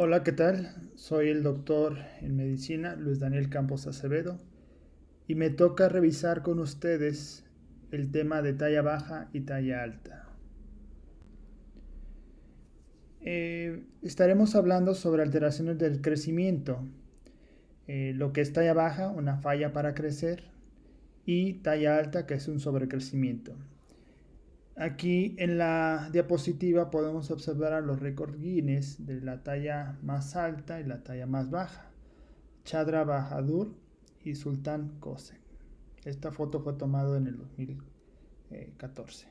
Hola, ¿qué tal? Soy el doctor en medicina Luis Daniel Campos Acevedo y me toca revisar con ustedes el tema de talla baja y talla alta. Estaremos hablando sobre alteraciones del crecimiento, lo que es talla baja, una falla para crecer, y talla alta, que es un sobrecrecimiento. Aquí en la diapositiva podemos observar los récords Guinness de la talla más alta y la talla más baja. Chandra Bahadur y Sultan Kose. Esta foto fue tomada en el 2014.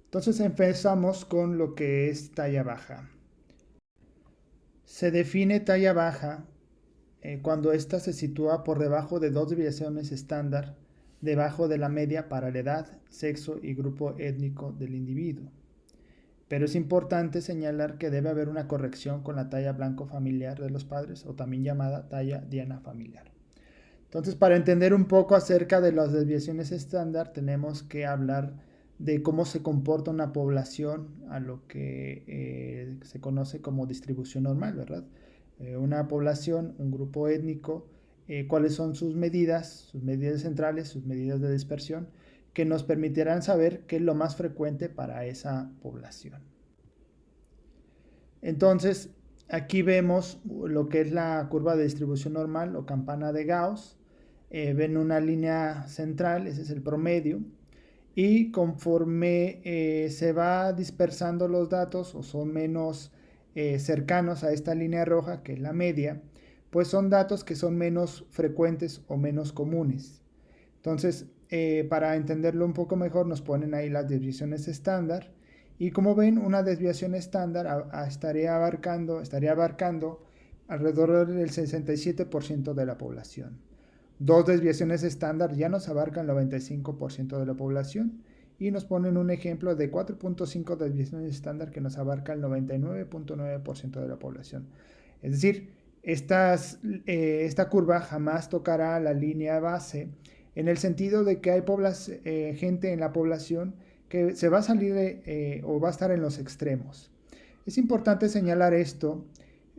Entonces empezamos con lo que es talla baja. Se define talla baja cuando ésta se sitúa por debajo de dos desviaciones estándar, debajo de la media para la edad, sexo y grupo étnico del individuo. Pero es importante señalar que debe haber una corrección con la talla blanco familiar de los padres, o también llamada talla diana familiar. Entonces, para entender un poco acerca de las desviaciones estándar, tenemos que hablar de cómo se comporta una población a lo que se conoce como distribución normal, ¿verdad? Una población, un grupo étnico, cuáles son sus medidas centrales, sus medidas de dispersión, que nos permitirán saber qué es lo más frecuente para esa población. Entonces, aquí vemos lo que es la curva de distribución normal o campana de Gauss. Ven una línea central, ese es el promedio, y conforme se va dispersando los datos o son menos cercanos a esta línea roja, que es la media, pues son datos que son menos frecuentes o menos comunes. Entonces, para entenderlo un poco mejor, nos ponen ahí las desviaciones estándar. Y como ven, una desviación estándar estaría abarcando alrededor del 67% de la población. Dos desviaciones estándar ya nos abarcan el 95% de la población y nos ponen un ejemplo de 4.5 desviaciones estándar que nos abarca el 99.9% de la población. Es decir, esta curva jamás tocará la línea base en el sentido de que hay gente en la población que se va a salir o va a estar en los extremos. Es importante señalar esto,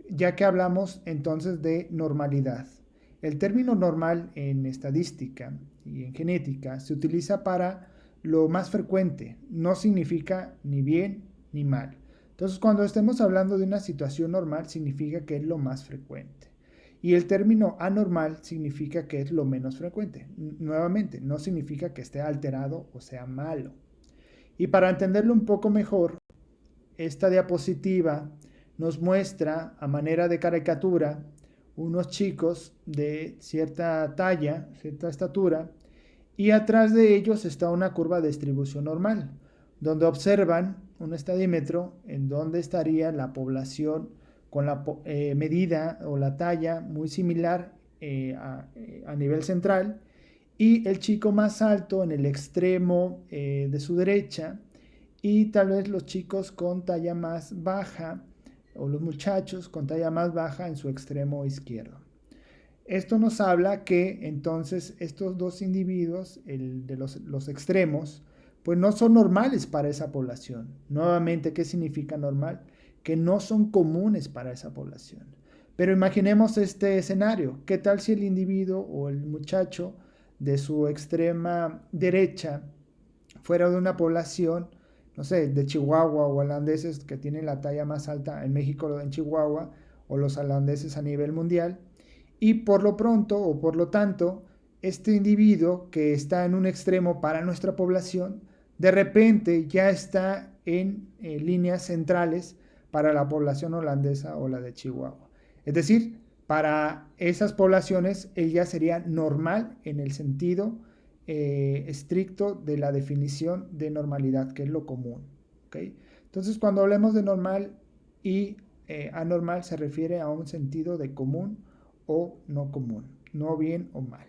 ya que hablamos entonces de normalidad. El término normal en estadística y en genética se utiliza para lo más frecuente, no significa ni bien ni mal. Entonces, cuando estemos hablando de una situación normal, significa que es lo más frecuente. Y el término anormal significa que es lo menos frecuente. Nuevamente, no significa que esté alterado o sea malo. Y para entenderlo un poco mejor, esta diapositiva nos muestra a manera de caricatura unos chicos de cierta talla, cierta estatura, y atrás de ellos está una curva de distribución normal, donde observan un estadímetro en donde estaría la población con la medida o la talla muy similar a nivel central, y el chico más alto en el extremo de su derecha, y tal vez los chicos con talla más baja o los muchachos con talla más baja en su extremo izquierdo. Esto nos habla que entonces estos dos individuos, el de los extremos, pues no son normales para esa población. Nuevamente, ¿qué significa normal? Que no son comunes para esa población. Pero imaginemos este escenario. ¿Qué tal si el individuo o el muchacho de su extrema derecha fuera de una población, no sé, de Chihuahua o holandeses que tienen la talla más alta en México, en Chihuahua, o los holandeses a nivel mundial? Y por lo pronto o por lo tanto, este individuo que está en un extremo para nuestra población, de repente ya está en líneas centrales para la población holandesa o la de Chihuahua. Es decir, para esas poblaciones él ya sería normal en el sentido estricto de la definición de normalidad, que es lo común. ¿Okay? Entonces, cuando hablemos de normal y anormal, se refiere a un sentido de común o no común, no bien o mal.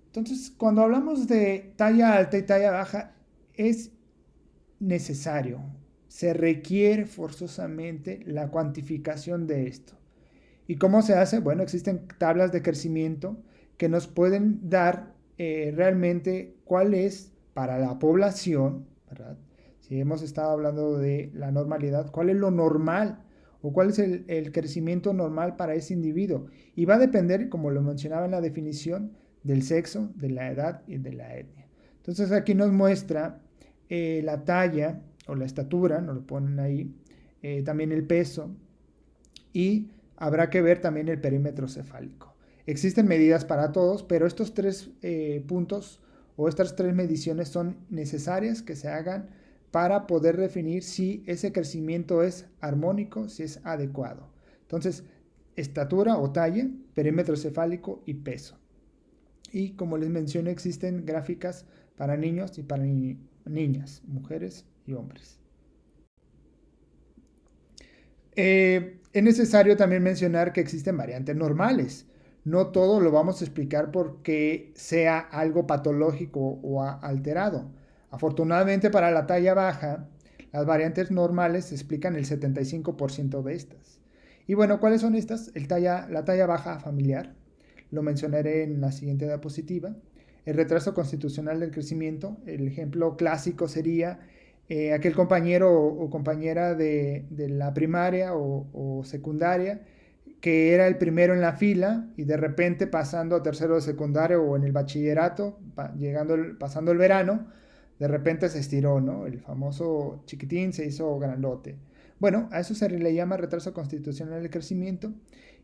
Entonces, cuando hablamos de talla alta y talla baja, es necesario, se requiere forzosamente la cuantificación de esto. ¿Y cómo se hace? Bueno, existen tablas de crecimiento que nos pueden dar realmente cuál es para la población, ¿verdad? si hemos estado hablando de la normalidad, ¿cuál es lo normal? ¿O cuál es el crecimiento normal para ese individuo? Y va a depender, como lo mencionaba en la definición, del sexo, de la edad y de la etnia. Entonces aquí nos muestra la talla o la estatura, nos lo ponen ahí, también el peso, y habrá que ver también el perímetro cefálico. Existen medidas para todos, pero estos tres puntos o estas tres mediciones son necesarias que se hagan para poder definir si ese crecimiento es armónico, si es adecuado. Entonces, estatura o talla, perímetro cefálico y peso. Y como les mencioné, existen gráficas para niños y para niñas, mujeres y hombres. Es necesario también mencionar que existen variantes normales. No todo lo vamos a explicar porque sea algo patológico o alterado. Afortunadamente para la talla baja, las variantes normales explican el 75% de estas. Y bueno, ¿cuáles son estas? La talla baja familiar, lo mencionaré en la siguiente diapositiva. El retraso constitucional del crecimiento, el ejemplo clásico sería aquel compañero o compañera de la primaria o secundaria que era el primero en la fila y de repente pasando a tercero de secundaria o en el bachillerato, pasando el verano, de repente se estiró, ¿no? El famoso chiquitín se hizo grandote. Bueno, a eso se le llama retraso constitucional del crecimiento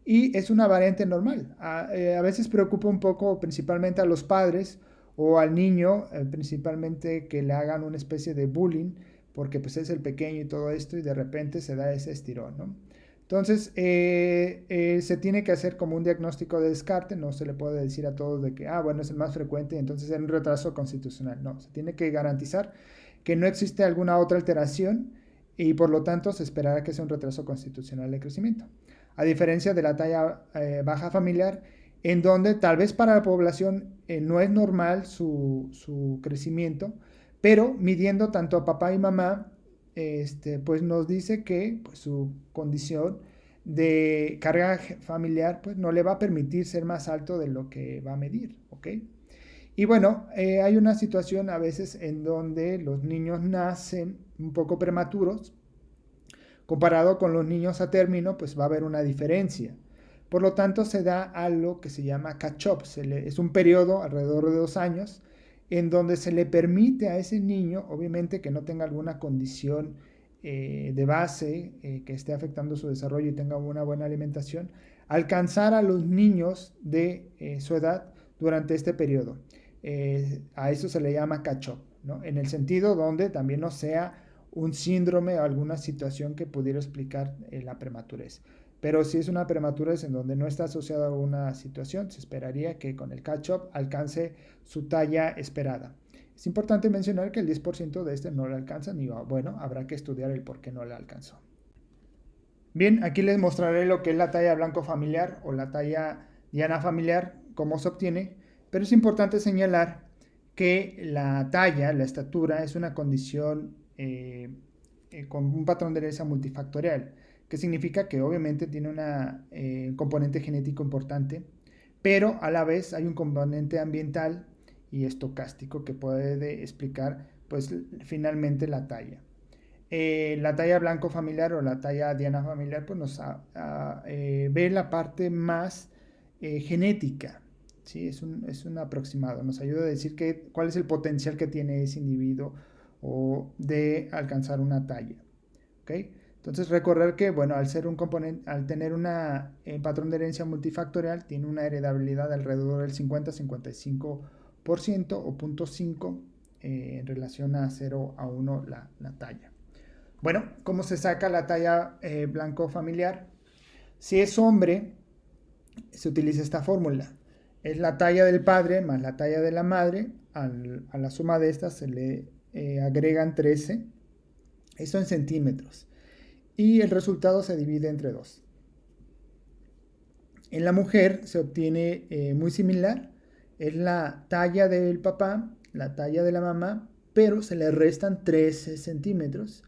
y es una variante normal. A veces preocupa un poco principalmente a los padres o al niño, principalmente que le hagan una especie de bullying, porque pues es el pequeño y todo esto, y de repente se da ese estirón, ¿no? Entonces, se tiene que hacer como un diagnóstico de descarte, no se le puede decir a todos de que, bueno, es el más frecuente, entonces es un retraso constitucional. No, se tiene que garantizar que no existe alguna otra alteración y por lo tanto se esperará que sea un retraso constitucional de crecimiento. A diferencia de la talla baja familiar, en donde tal vez para la población no es normal su crecimiento, pero midiendo tanto a papá y mamá, pues nos dice que pues, su condición de carga familiar pues, no le va a permitir ser más alto de lo que va a medir, ¿ok? Y bueno, hay una situación a veces en donde los niños nacen un poco prematuros, comparado con los niños a término, pues va a haber una diferencia. Por lo tanto, se da algo que se llama catch-up. Es un periodo alrededor de 2 años en donde se le permite a ese niño, obviamente que no tenga alguna condición de base que esté afectando su desarrollo y tenga una buena alimentación, alcanzar a los niños de su edad durante este periodo. A eso se le llama catch-up, ¿no? En el sentido donde también no sea un síndrome o alguna situación que pudiera explicar la prematurez. Pero si es una prematurez en donde no está asociada a una situación, se esperaría que con el catch-up alcance su talla esperada. Es importante mencionar que el 10% de este no le alcanza, y bueno, habrá que estudiar el por qué no le alcanzó. Bien, aquí les mostraré lo que es la talla blanco familiar o la talla diana familiar, cómo se obtiene, pero es importante señalar que la talla, la estatura, es una condición con un patrón de herencia multifactorial, que significa que obviamente tiene un componente genético importante, pero a la vez hay un componente ambiental y estocástico que puede explicar pues finalmente la talla. La talla blanco familiar o la talla diana familiar pues nos ve la parte más genética. ¿Sí? Es un aproximado, nos ayuda a decir cuál es el potencial que tiene ese individuo o de alcanzar una talla. ¿Okay? Entonces recordar que, bueno, al ser un componente, al tener un patrón de herencia multifactorial, tiene una heredabilidad de alrededor del 50-55% o 0.5 en relación a 0 a 1 la talla. Bueno, ¿cómo se saca la talla blanco familiar? Si es hombre, se utiliza esta fórmula. Es la talla del padre más la talla de la madre. A la suma de estas se le agregan 13. Esto en centímetros. Y el resultado se divide entre 2. En la mujer se obtiene muy similar. Es la talla del papá, la talla de la mamá, pero se le restan 13 centímetros.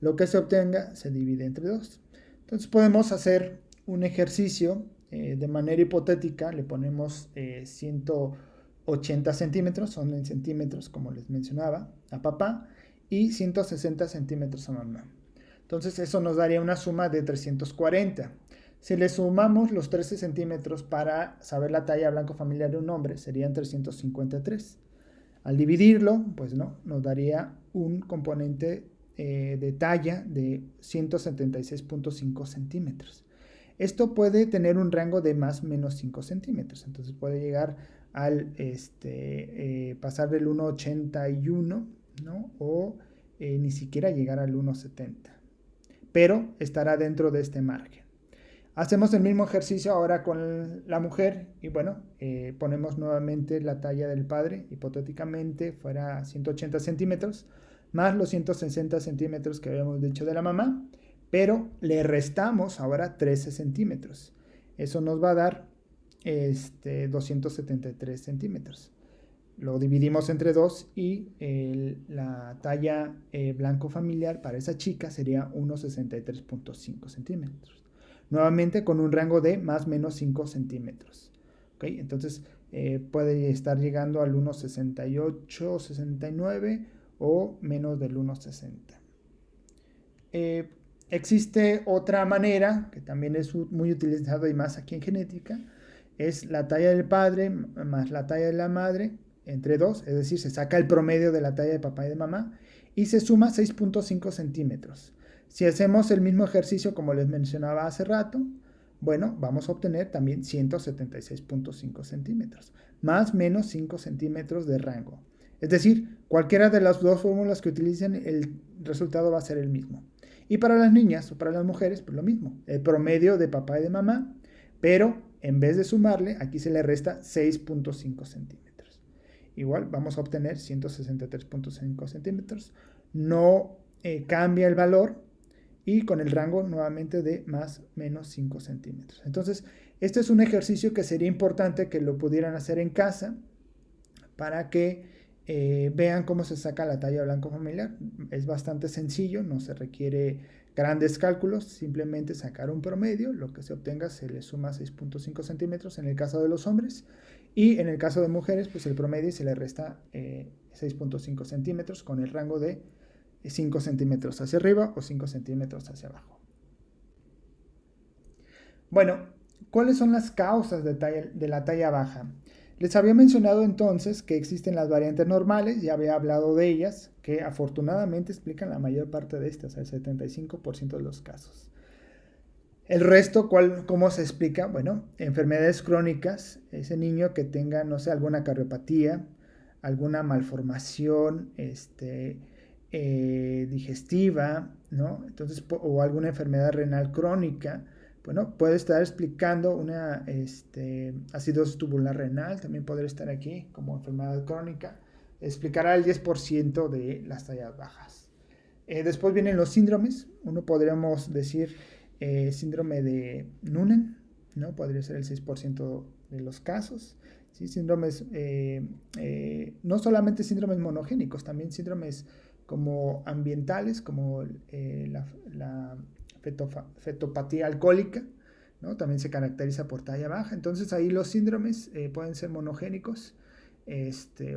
Lo que se obtenga se divide entre 2. Entonces podemos hacer un ejercicio de manera hipotética. Le ponemos 180 centímetros, son en centímetros como les mencionaba, a papá. y 160 centímetros a mamá. Entonces eso nos daría una suma de 340. Si le sumamos los 13 centímetros para saber la talla blanco familiar de un hombre, serían 353. Al dividirlo, pues no, nos daría un componente de talla de 176.5 centímetros. Esto puede tener un rango de más o menos 5 centímetros. Entonces puede llegar al pasar del 1,81, ¿no? O ni siquiera llegar al 1,70. Pero estará dentro de este margen. Hacemos el mismo ejercicio ahora con la mujer y bueno, ponemos nuevamente la talla del padre, hipotéticamente fuera 180 centímetros, más los 160 centímetros que habíamos dicho de la mamá, pero le restamos ahora 13 centímetros. Eso nos va a dar 273 centímetros. Lo dividimos entre 2 y la talla blanco familiar para esa chica sería 1,63.5 centímetros. Nuevamente con un rango de más o menos 5 centímetros. ¿Okay? Entonces puede estar llegando al 1,68, 69 o menos del 1,60. Existe otra manera que también es muy utilizada y más aquí en genética, es la talla del padre más la talla de la madre entre 2, es decir, se saca el promedio de la talla de papá y de mamá y se suma 6.5 centímetros. Si hacemos el mismo ejercicio como les mencionaba hace rato, bueno, vamos a obtener también 176.5 centímetros, más menos 5 centímetros de rango. Es decir, cualquiera de las dos fórmulas que utilicen, el resultado va a ser el mismo. Y para las niñas o para las mujeres, pues lo mismo, el promedio de papá y de mamá, pero en vez de sumarle, aquí se le resta 6.5 centímetros. Igual vamos a obtener 163.5 centímetros. No cambia el valor y con el rango nuevamente de más menos 5 centímetros. Entonces, este es un ejercicio que sería importante que lo pudieran hacer en casa para que vean cómo se saca la talla blanco familiar. Es bastante sencillo, no se requiere grandes cálculos, simplemente sacar un promedio, lo que se obtenga se le suma 6.5 centímetros en el caso de los hombres y en el caso de mujeres pues el promedio se le resta 6.5 centímetros con el rango de 5 centímetros hacia arriba o 5 centímetros hacia abajo. Bueno, ¿cuáles son las causas de la talla baja? Les había mencionado entonces que existen las variantes normales, ya había hablado de ellas, que afortunadamente explican la mayor parte de estas, el 75% de los casos. El resto, ¿cómo se explica? Bueno, enfermedades crónicas, ese niño que tenga, no sé, alguna cardiopatía, alguna malformación digestiva, ¿no? Entonces, o alguna enfermedad renal crónica, bueno, puede estar explicando una acidosis tubular renal, también podría estar aquí como enfermedad crónica, explicará el 10% de las tallas bajas. Después vienen los síndromes, uno podríamos decir síndrome de Noonan, ¿no? Podría ser el 6% de los casos. ¿Sí? Síndromes, no solamente síndromes monogénicos, también síndromes como ambientales, como la fetopatía alcohólica, ¿no? También se caracteriza por talla baja. Entonces ahí los síndromes pueden ser monogénicos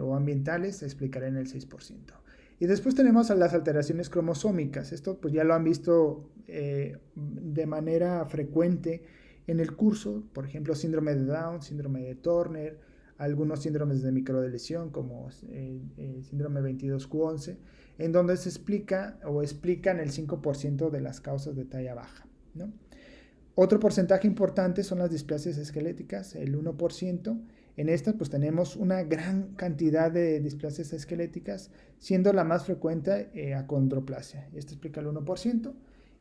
o ambientales, se explicará en el 6%. Y después tenemos a las alteraciones cromosómicas. Esto pues ya lo han visto de manera frecuente en el curso, por ejemplo, síndrome de Down, síndrome de Turner, algunos síndromes de microdeleción como síndrome 22q11, en donde se explica o explican el 5% de las causas de talla baja, ¿no? Otro porcentaje importante son las displasias esqueléticas, el 1%. En estas pues tenemos una gran cantidad de displasias esqueléticas, siendo la más frecuente acondroplasia. Esto explica el 1%.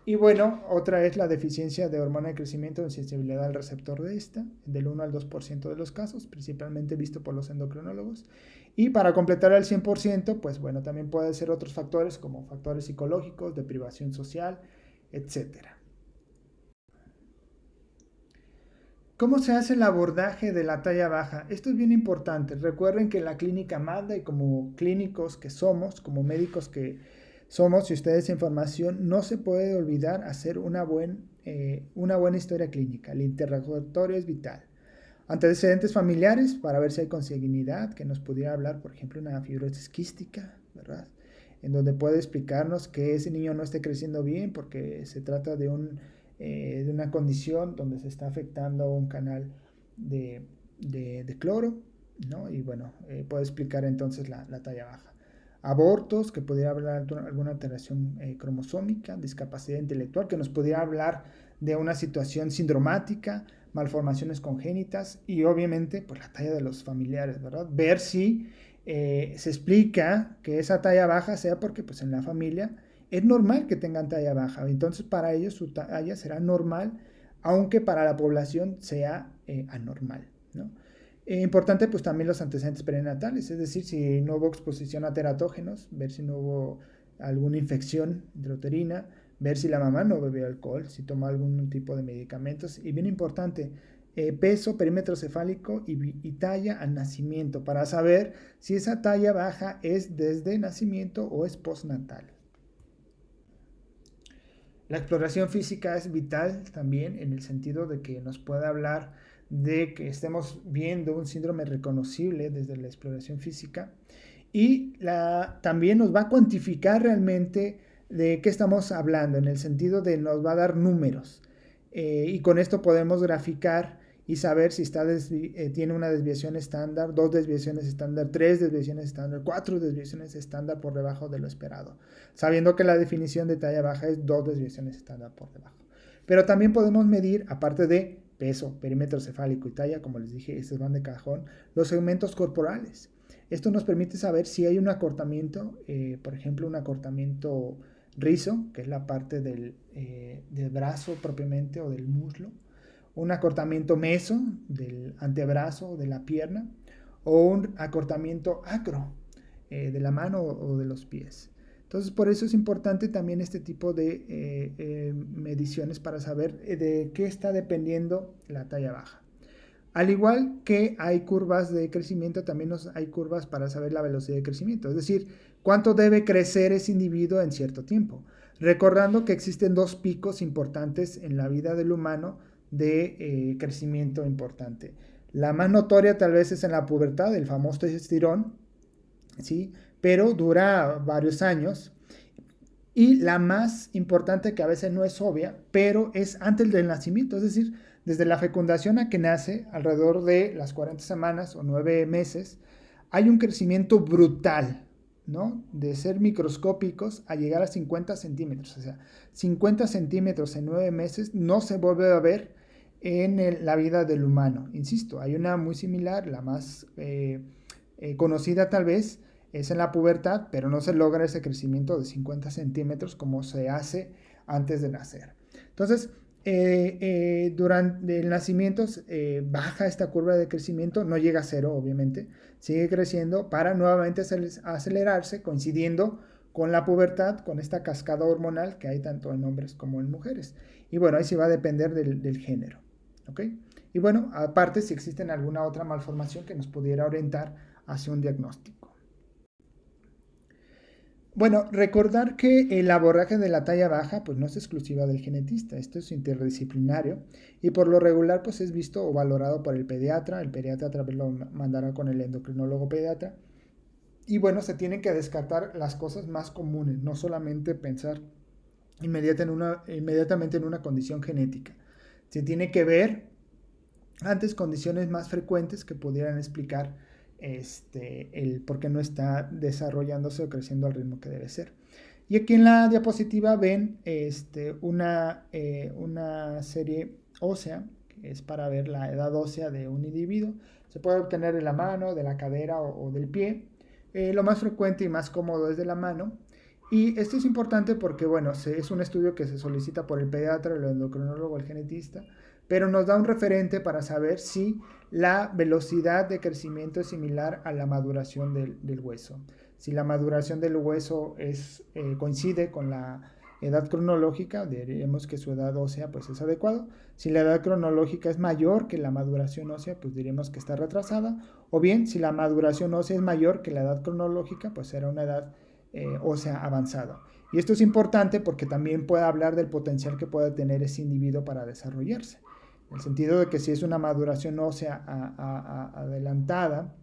Y bueno, otra es la deficiencia de hormona de crecimiento en sensibilidad al receptor de esta, del 1 al 2% de los casos, principalmente visto por los endocrinólogos. Y para completar el 100%, pues bueno, también pueden ser otros factores como factores psicológicos, deprivación social, etcétera. ¿Cómo se hace el abordaje de la talla baja? Esto es bien importante. Recuerden que la clínica manda y como clínicos que somos, como médicos que somos, si ustedes información, no se puede olvidar hacer una buena historia clínica. El interrogatorio es vital. Antecedentes familiares para ver si hay consanguinidad, que nos pudiera hablar, por ejemplo, una fibrosis quística, ¿verdad? en donde puede explicarnos que ese niño no esté creciendo bien porque se trata de una condición donde se está afectando un canal de cloro, ¿no? Y bueno, puede explicar entonces la talla baja. Abortos, que pudiera hablar de alguna alteración cromosómica, discapacidad intelectual, que nos pudiera hablar de una situación sindromática, malformaciones congénitas y obviamente pues la talla de los familiares, ¿verdad? Ver si se explica que esa talla baja sea porque pues en la familia es normal que tengan talla baja, entonces para ellos su talla será normal, aunque para la población sea anormal, ¿no? Importante pues también los antecedentes perinatales, es decir, si no hubo exposición a teratógenos, ver si no hubo alguna infección intrauterina, ver si la mamá no bebió alcohol, si tomó algún tipo de medicamentos y bien importante, peso, perímetro cefálico y talla al nacimiento para saber si esa talla baja es desde nacimiento o es postnatal. La exploración física es vital también en el sentido de que nos puede hablar de que estemos viendo un síndrome reconocible desde la exploración física y también nos va a cuantificar realmente de qué estamos hablando, en el sentido de nos va a dar números. Y con esto podemos graficar y saber si tiene una desviación estándar, 2 desviaciones estándar, 3 desviaciones estándar, 4 desviaciones estándar por debajo de lo esperado, sabiendo que la definición de talla baja es 2 desviaciones estándar por debajo. Pero también podemos medir, aparte de peso, perímetro cefálico y talla, como les dije, estos van de cajón, los segmentos corporales. Esto nos permite saber si hay un acortamiento, por ejemplo, un acortamiento rizo, que es la parte del brazo propiamente o del muslo, un acortamiento meso del antebrazo o de la pierna, o un acortamiento acro de la mano o de los pies. Entonces, por eso es importante también este tipo de mediciones para saber de qué está dependiendo la talla baja. Al igual que hay curvas de crecimiento, también hay curvas para saber la velocidad de crecimiento, es decir, cuánto debe crecer ese individuo en cierto tiempo. Recordando que existen 2 picos importantes en la vida del humano de crecimiento importante. La más notoria tal vez es en la pubertad, el famoso testosterón, ¿sí? Pero dura varios años. Y la más importante, que a veces no es obvia, pero es antes del nacimiento, es decir, desde la fecundación a que nace, alrededor de las 40 semanas o 9 meses, hay un crecimiento brutal, ¿no? De ser microscópicos a llegar a 50 centímetros. O sea, 50 centímetros en 9 meses no se vuelve a ver en la vida del humano. Insisto, hay una muy similar, la más conocida tal vez, es en la pubertad, pero no se logra ese crecimiento de 50 centímetros como se hace antes de nacer. Entonces, durante el nacimiento baja esta curva de crecimiento, no llega a cero obviamente, sigue creciendo para nuevamente acelerarse, coincidiendo con la pubertad, con esta cascada hormonal que hay tanto en hombres como en mujeres. Y bueno, ahí sí va a depender del género. ¿Ok? Y bueno, aparte si existen alguna otra malformación que nos pudiera orientar hacia un diagnóstico. Bueno, recordar que el abordaje de la talla baja pues no es exclusiva del genetista, esto es interdisciplinario y por lo regular pues es visto o valorado por el pediatra tal vez lo mandará con el endocrinólogo pediatra y bueno, se tienen que descartar las cosas más comunes, no solamente pensar inmediatamente en una condición genética, se tiene que ver antes condiciones más frecuentes que pudieran explicar el por qué no está desarrollándose o creciendo al ritmo que debe ser. Y aquí en la diapositiva ven una serie ósea, que es para ver la edad ósea de un individuo. Se puede obtener de la mano, de la cadera o del pie. Lo más frecuente y más cómodo es de la mano. Y esto es importante porque, bueno, es un estudio que se solicita por el pediatra, el endocrinólogo, el genetista, pero nos da un referente para saber si la velocidad de crecimiento es similar a la maduración del hueso. Si la maduración del hueso coincide con la edad cronológica, diremos que su edad ósea pues, es adecuado. Si la edad cronológica es mayor que la maduración ósea, pues diremos que está retrasada. O bien, si la maduración ósea es mayor que la edad cronológica, pues será una edad ósea avanzada. Y esto es importante porque también puede hablar del potencial que pueda tener ese individuo para desarrollarse. En el sentido de que si es una maduración ósea adelantada,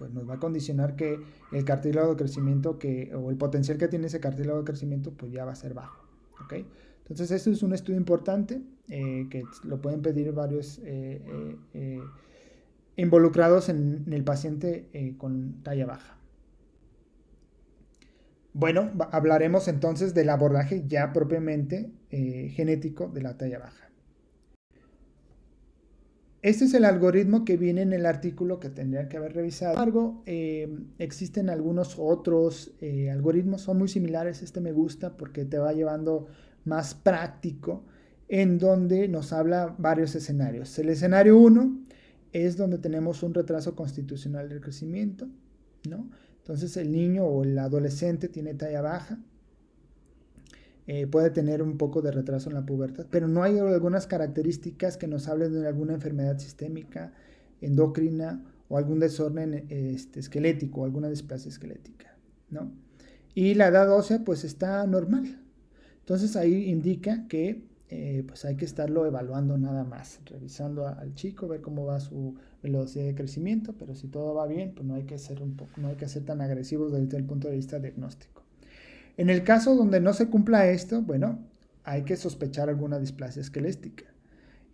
pues nos va a condicionar que el cartílago de crecimiento o el potencial que tiene ese cartílago de crecimiento, pues ya va a ser bajo. ¿Ok? Entonces, esto es un estudio importante que lo pueden pedir varios involucrados en el paciente con talla baja. Bueno, hablaremos entonces del abordaje ya propiamente genético de la talla baja. Este es el algoritmo que viene en el artículo que tendrían que haber revisado. Sin embargo, existen algunos otros algoritmos, son muy similares. Este me gusta porque te va llevando más práctico, en donde nos habla varios escenarios. El escenario 1 es donde tenemos un retraso constitucional del crecimiento, ¿no? Entonces el niño o el adolescente tiene talla baja, puede tener un poco de retraso en la pubertad, pero no hay algunas características que nos hablen de alguna enfermedad sistémica, endocrina o algún desorden esquelético, alguna displasia esquelética, ¿no? Y la edad ósea pues está normal. Entonces ahí indica que pues hay que estarlo evaluando nada más, revisando al chico, ver cómo va su velocidad de crecimiento, pero si todo va bien, pues no hay que ser tan agresivos desde el punto de vista diagnóstico. En el caso donde no se cumpla esto, bueno, hay que sospechar alguna displasia esquelética,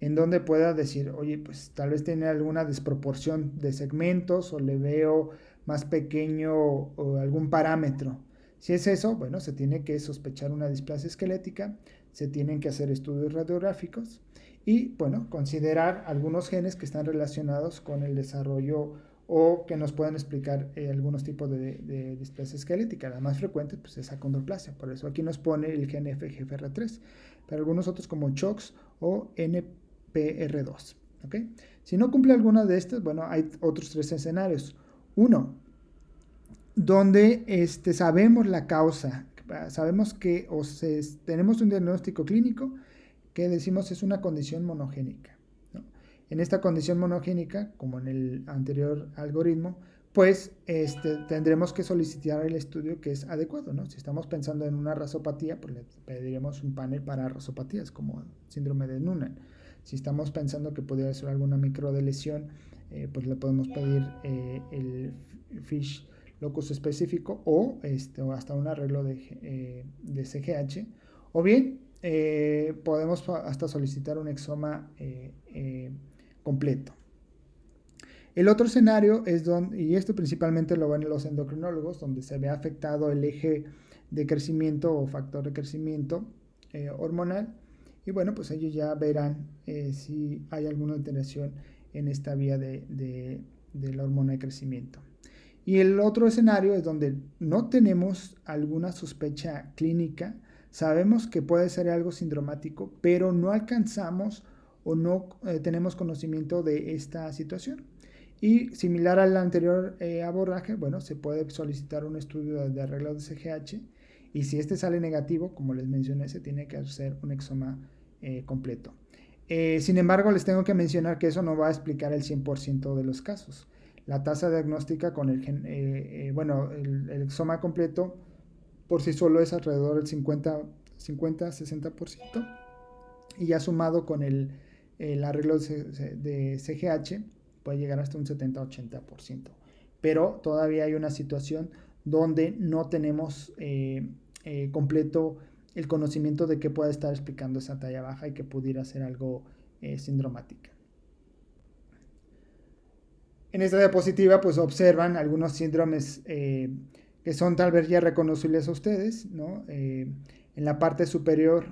en donde pueda decir, oye, pues tal vez tiene alguna desproporción de segmentos o le veo más pequeño o algún parámetro. Si es eso, bueno, se tiene que sospechar una displasia esquelética, se tienen que hacer estudios radiográficos y, bueno, considerar algunos genes que están relacionados con el desarrollo o que nos pueden explicar algunos tipos de displasia esquelética. La más frecuente pues, es acondroplasia, por eso aquí nos pone el gen FGFR3, pero algunos otros como CHOX o NPR2. ¿Okay? Si no cumple alguna de estas, bueno, hay otros 3 escenarios. Uno, donde sabemos la causa, sabemos que tenemos un diagnóstico clínico que decimos es una condición monogénica. ¿No? En esta condición monogénica, como en el anterior algoritmo, pues tendremos que solicitar el estudio que es adecuado, ¿no? Si estamos pensando en una razopatía, pues le pediríamos un panel para razopatías, como síndrome de Noonan. Si estamos pensando que podría ser alguna microdeleción, pues le podemos pedir el FISH locus específico o hasta un arreglo de CGH, o bien podemos hasta solicitar un exoma completo. El otro escenario es donde, y esto principalmente lo ven los endocrinólogos, donde se ve afectado el eje de crecimiento o factor de crecimiento hormonal, y bueno, pues ellos ya verán si hay alguna alteración en esta vía de la hormona de crecimiento. Y el otro escenario es donde no tenemos alguna sospecha clínica, sabemos que puede ser algo sindromático, pero no alcanzamos o no tenemos conocimiento de esta situación. Y similar al anterior abordaje, bueno, se puede solicitar un estudio de arreglo de CGH y si este sale negativo, como les mencioné, se tiene que hacer un exoma completo. Sin embargo, les tengo que mencionar que eso no va a explicar el 100% de los casos. La tasa diagnóstica con el exoma completo por sí solo es alrededor del 50-60% y ya sumado con el arreglo de CGH puede llegar hasta un 70-80%. Pero todavía hay una situación donde no tenemos completo el conocimiento de qué puede estar explicando esa talla baja y que pudiera ser algo sindromática. En esta diapositiva pues observan algunos síndromes que son tal vez ya reconocibles a ustedes, ¿no? En la parte superior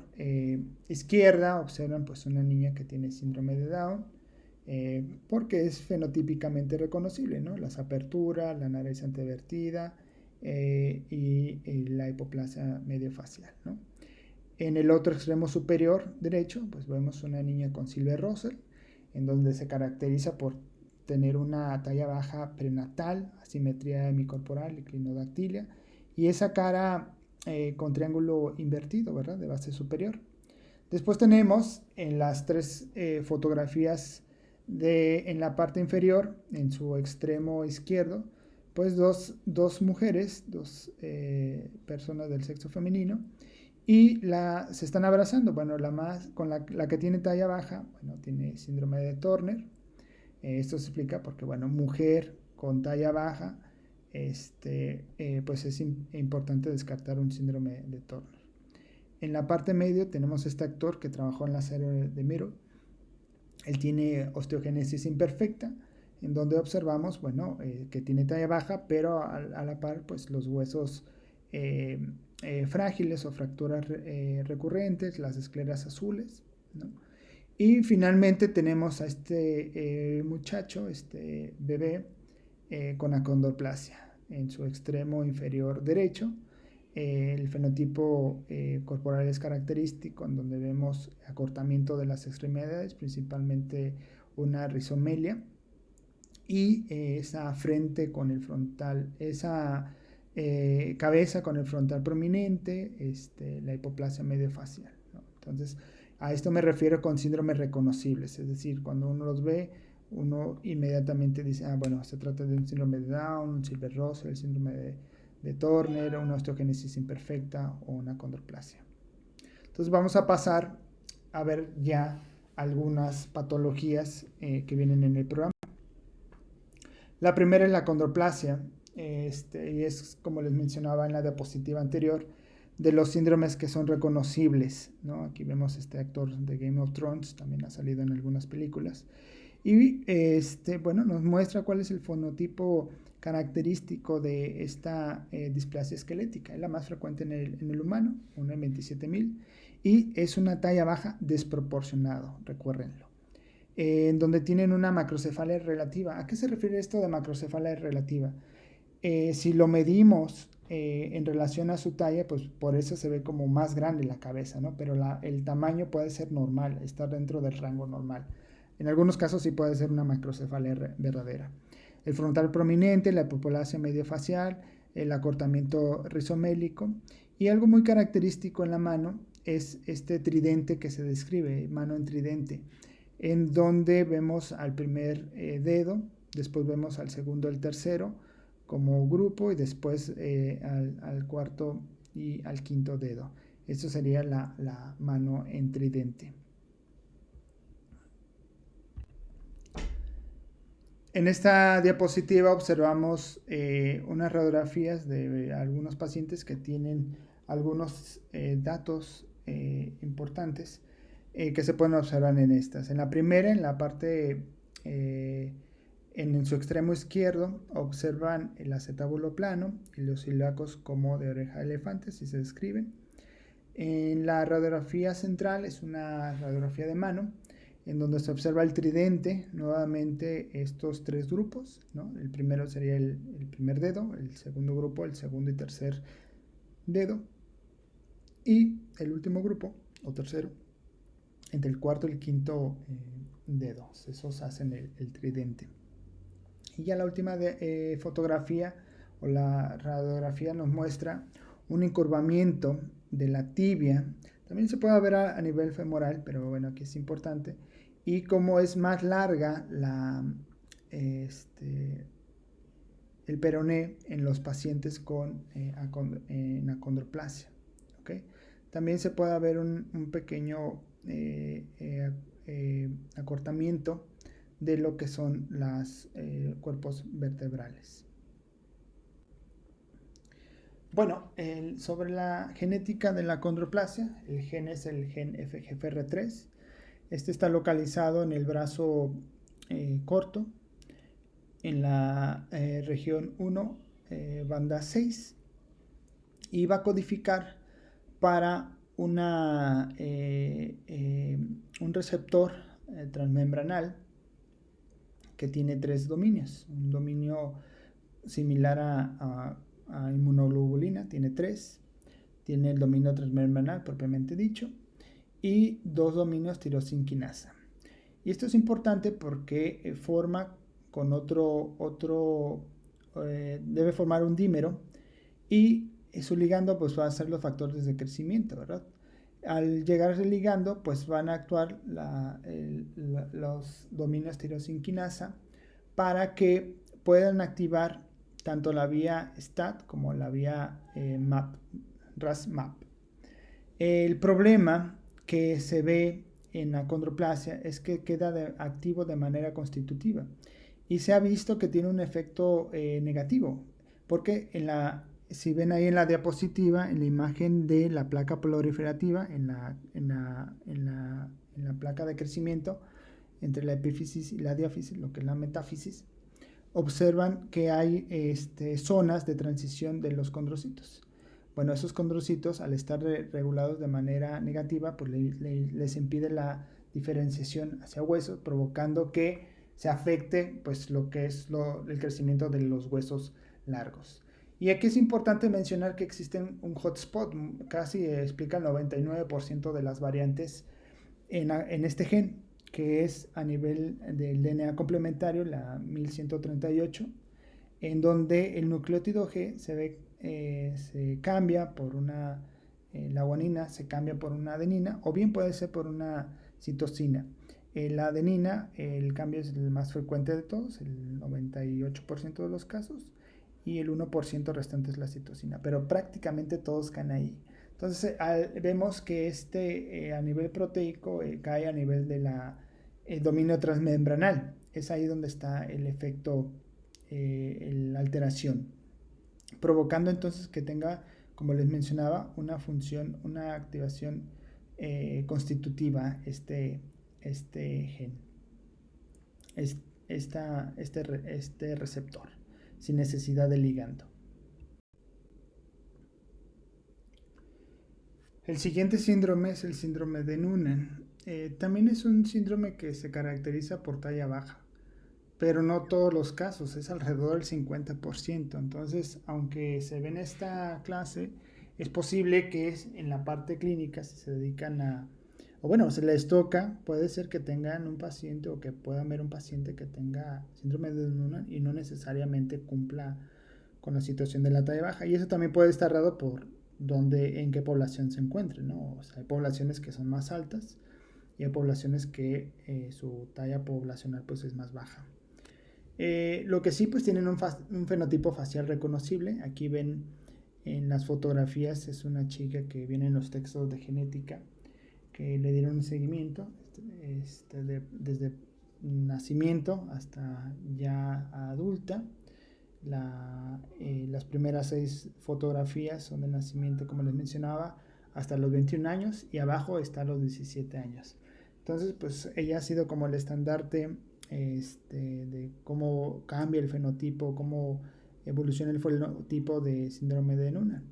izquierda observan pues una niña que tiene síndrome de Down, porque es fenotípicamente reconocible, ¿no? Las aperturas, la nariz antevertida y la hipoplasia mediofacial, ¿no? En el otro extremo superior derecho, pues vemos una niña con Silver-Russell, en donde se caracteriza por tener una talla baja prenatal, asimetría hemicorporal y clinodactilia, y esa cara con triángulo invertido, ¿verdad? De base superior. Después tenemos en las 3 fotografías en la parte inferior, en su extremo izquierdo, pues dos mujeres, dos personas del sexo femenino, y se están abrazando. Bueno, la que tiene talla baja, bueno, tiene síndrome de Turner. Esto se explica porque, bueno, mujer con talla baja, pues es importante descartar un síndrome de Turner. En la parte medio tenemos este actor que trabajó en la serie de Miro. Él tiene osteogénesis imperfecta, en donde observamos, bueno, que tiene talla baja, pero a la par, pues los huesos frágiles o fracturas recurrentes, las escleras azules, ¿no? Y finalmente tenemos a este muchacho, este bebé, con acondroplasia en su extremo inferior derecho. El fenotipo corporal es característico, en donde vemos acortamiento de las extremidades, principalmente una rizomelia, y esa frente con el frontal, esa cabeza con el frontal prominente, la hipoplasia mediofacial, ¿no? Entonces, a esto me refiero con síndromes reconocibles, es decir, cuando uno los ve, uno inmediatamente dice, bueno, se trata de un síndrome de Down, un Silver-Russell, el síndrome de Turner, una osteogénesis imperfecta o una acondroplasia. Entonces vamos a pasar a ver ya algunas patologías que vienen en el programa. La primera es la acondroplasia, y es, como les mencionaba en la diapositiva anterior, de los síndromes que son reconocibles, ¿no? Aquí vemos este actor de Game of Thrones, también ha salido en algunas películas. Y bueno, nos muestra cuál es el fenotipo característico de esta displasia esquelética. Es la más frecuente en el humano, una en 27,000, y es una talla baja desproporcionado, recuérdenlo. En donde tienen una macrocefalia relativa. ¿A qué se refiere esto de macrocefalia relativa? Si lo medimos en relación a su talla, pues por eso se ve como más grande la cabeza, ¿no? Pero el tamaño puede ser normal, estar dentro del rango normal. En algunos casos sí puede ser una macrocefalia verdadera. El frontal prominente, la hipoplasia mediofacial, el acortamiento rizomélico, y algo muy característico en la mano es este tridente que se describe, mano en tridente, en donde vemos al primer dedo, después vemos al segundo, el tercero como grupo, y después al cuarto y al quinto dedo. Esto sería la mano en tridente. En esta diapositiva observamos unas radiografías de algunos pacientes que tienen algunos datos importantes que se pueden observar en estas. En la primera, en la parte, en su extremo izquierdo, observan el acetábulo plano y los ilíacos como de oreja de elefante, si se describen. En la radiografía central es una radiografía de mano, en donde se observa el tridente, nuevamente estos tres grupos, ¿no? El primero sería el primer dedo, el segundo grupo, el segundo y tercer dedo, y el último grupo, o tercero, entre el cuarto y el quinto dedo. Esos hacen el tridente. Y ya la última fotografía o la radiografía nos muestra un encurvamiento de la tibia. También se puede ver a nivel femoral, pero bueno, aquí es importante. Y como es más larga el peroné en los pacientes en acondroplasia. ¿Okay? También se puede ver un pequeño acortamiento de lo que son los cuerpos vertebrales. Bueno, sobre la genética de la acondroplasia, el gen es el gen FGFR3. Este está localizado en el brazo corto, en la región 1, banda 6, y va a codificar para un receptor transmembranal que tiene 3 dominios. Un dominio similar a inmunoglobulina, tiene 3. Tiene el dominio transmembranal propiamente dicho, y 2 dominios tirosinquinasa. Y esto es importante porque forma con debe formar un dímero, y su ligando pues va a ser los factores de crecimiento, ¿verdad? Al llegar al ligando pues van a actuar los dominios tirosinquinasa para que puedan activar tanto la vía STAT como la vía RAS-MAP. El problema que se ve en acondroplasia es que queda activo de manera constitutiva, y se ha visto que tiene un efecto negativo, porque si ven ahí en la diapositiva, en la imagen de la placa proliferativa, en la placa de crecimiento, entre la epífisis y la diáfisis, lo que es la metáfisis, observan que hay zonas de transición de los condrocitos. Bueno, esos condrocitos, al estar regulados de manera negativa, pues les impide la diferenciación hacia huesos, provocando que se afecte pues lo que es el crecimiento de los huesos largos. Y aquí es importante mencionar que existe un hotspot, casi explica el 99% de las variantes en este gen, que es a nivel del DNA complementario, la 1138, en donde el nucleótido G se cambia por la guanina se cambia por una adenina, o bien puede ser por una citosina. La adenina, el cambio es el más frecuente de todos, el 98% de los casos, y el 1% restante es la citosina, pero prácticamente todos caen ahí. Entonces vemos que a nivel proteico cae a nivel de dominio transmembranal. Es ahí donde está el efecto, la alteración, provocando entonces que tenga, como les mencionaba, una función, una activación constitutiva este gen, este receptor, sin necesidad de ligando. El siguiente síndrome es el síndrome de Noonan. También es un síndrome que se caracteriza por talla baja, pero no todos los casos, es alrededor del 50%. Entonces, aunque se ve en esta clase, es posible que en la parte clínica, si se dedican o bueno, se les toca, puede ser que tengan un paciente o que puedan ver un paciente que tenga síndrome de Noonan y no necesariamente cumpla con la situación de la talla baja. Y eso también puede estar dado por en qué población se encuentre, ¿no? O sea, hay poblaciones que son más altas y hay poblaciones que su talla poblacional pues es más baja. Lo que sí pues tienen un fenotipo facial reconocible. Aquí ven en las fotografías, es una chica que viene en los textos de genética que le dieron un seguimiento desde nacimiento hasta ya adulta. Las primeras 6 fotografías son de nacimiento, como les mencionaba, hasta los 21 años, y abajo está los 17 años. Entonces, pues ella ha sido como el estandarte de cómo cambia el fenotipo, cómo evoluciona el fenotipo de síndrome de Noonan.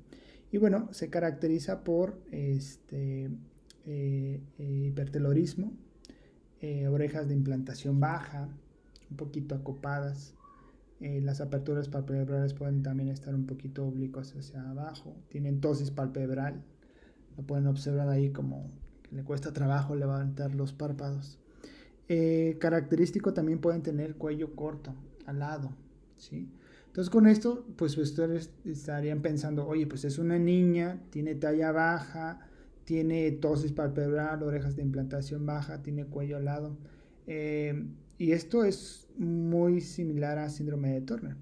Y bueno, se caracteriza por hipertelorismo, orejas de implantación baja, un poquito acopadas. Las aperturas palpebrales pueden también estar un poquito oblicuas hacia abajo. Tienen ptosis palpebral. Lo pueden observar ahí como que le cuesta trabajo levantar los párpados. Característico también pueden tener cuello corto, alado, ¿sí? Entonces con esto, pues ustedes estarían pensando, oye, pues es una niña, tiene talla baja, tiene ptosis palpebral, orejas de implantación baja, tiene cuello alado. Y esto es muy similar a síndrome de Turner.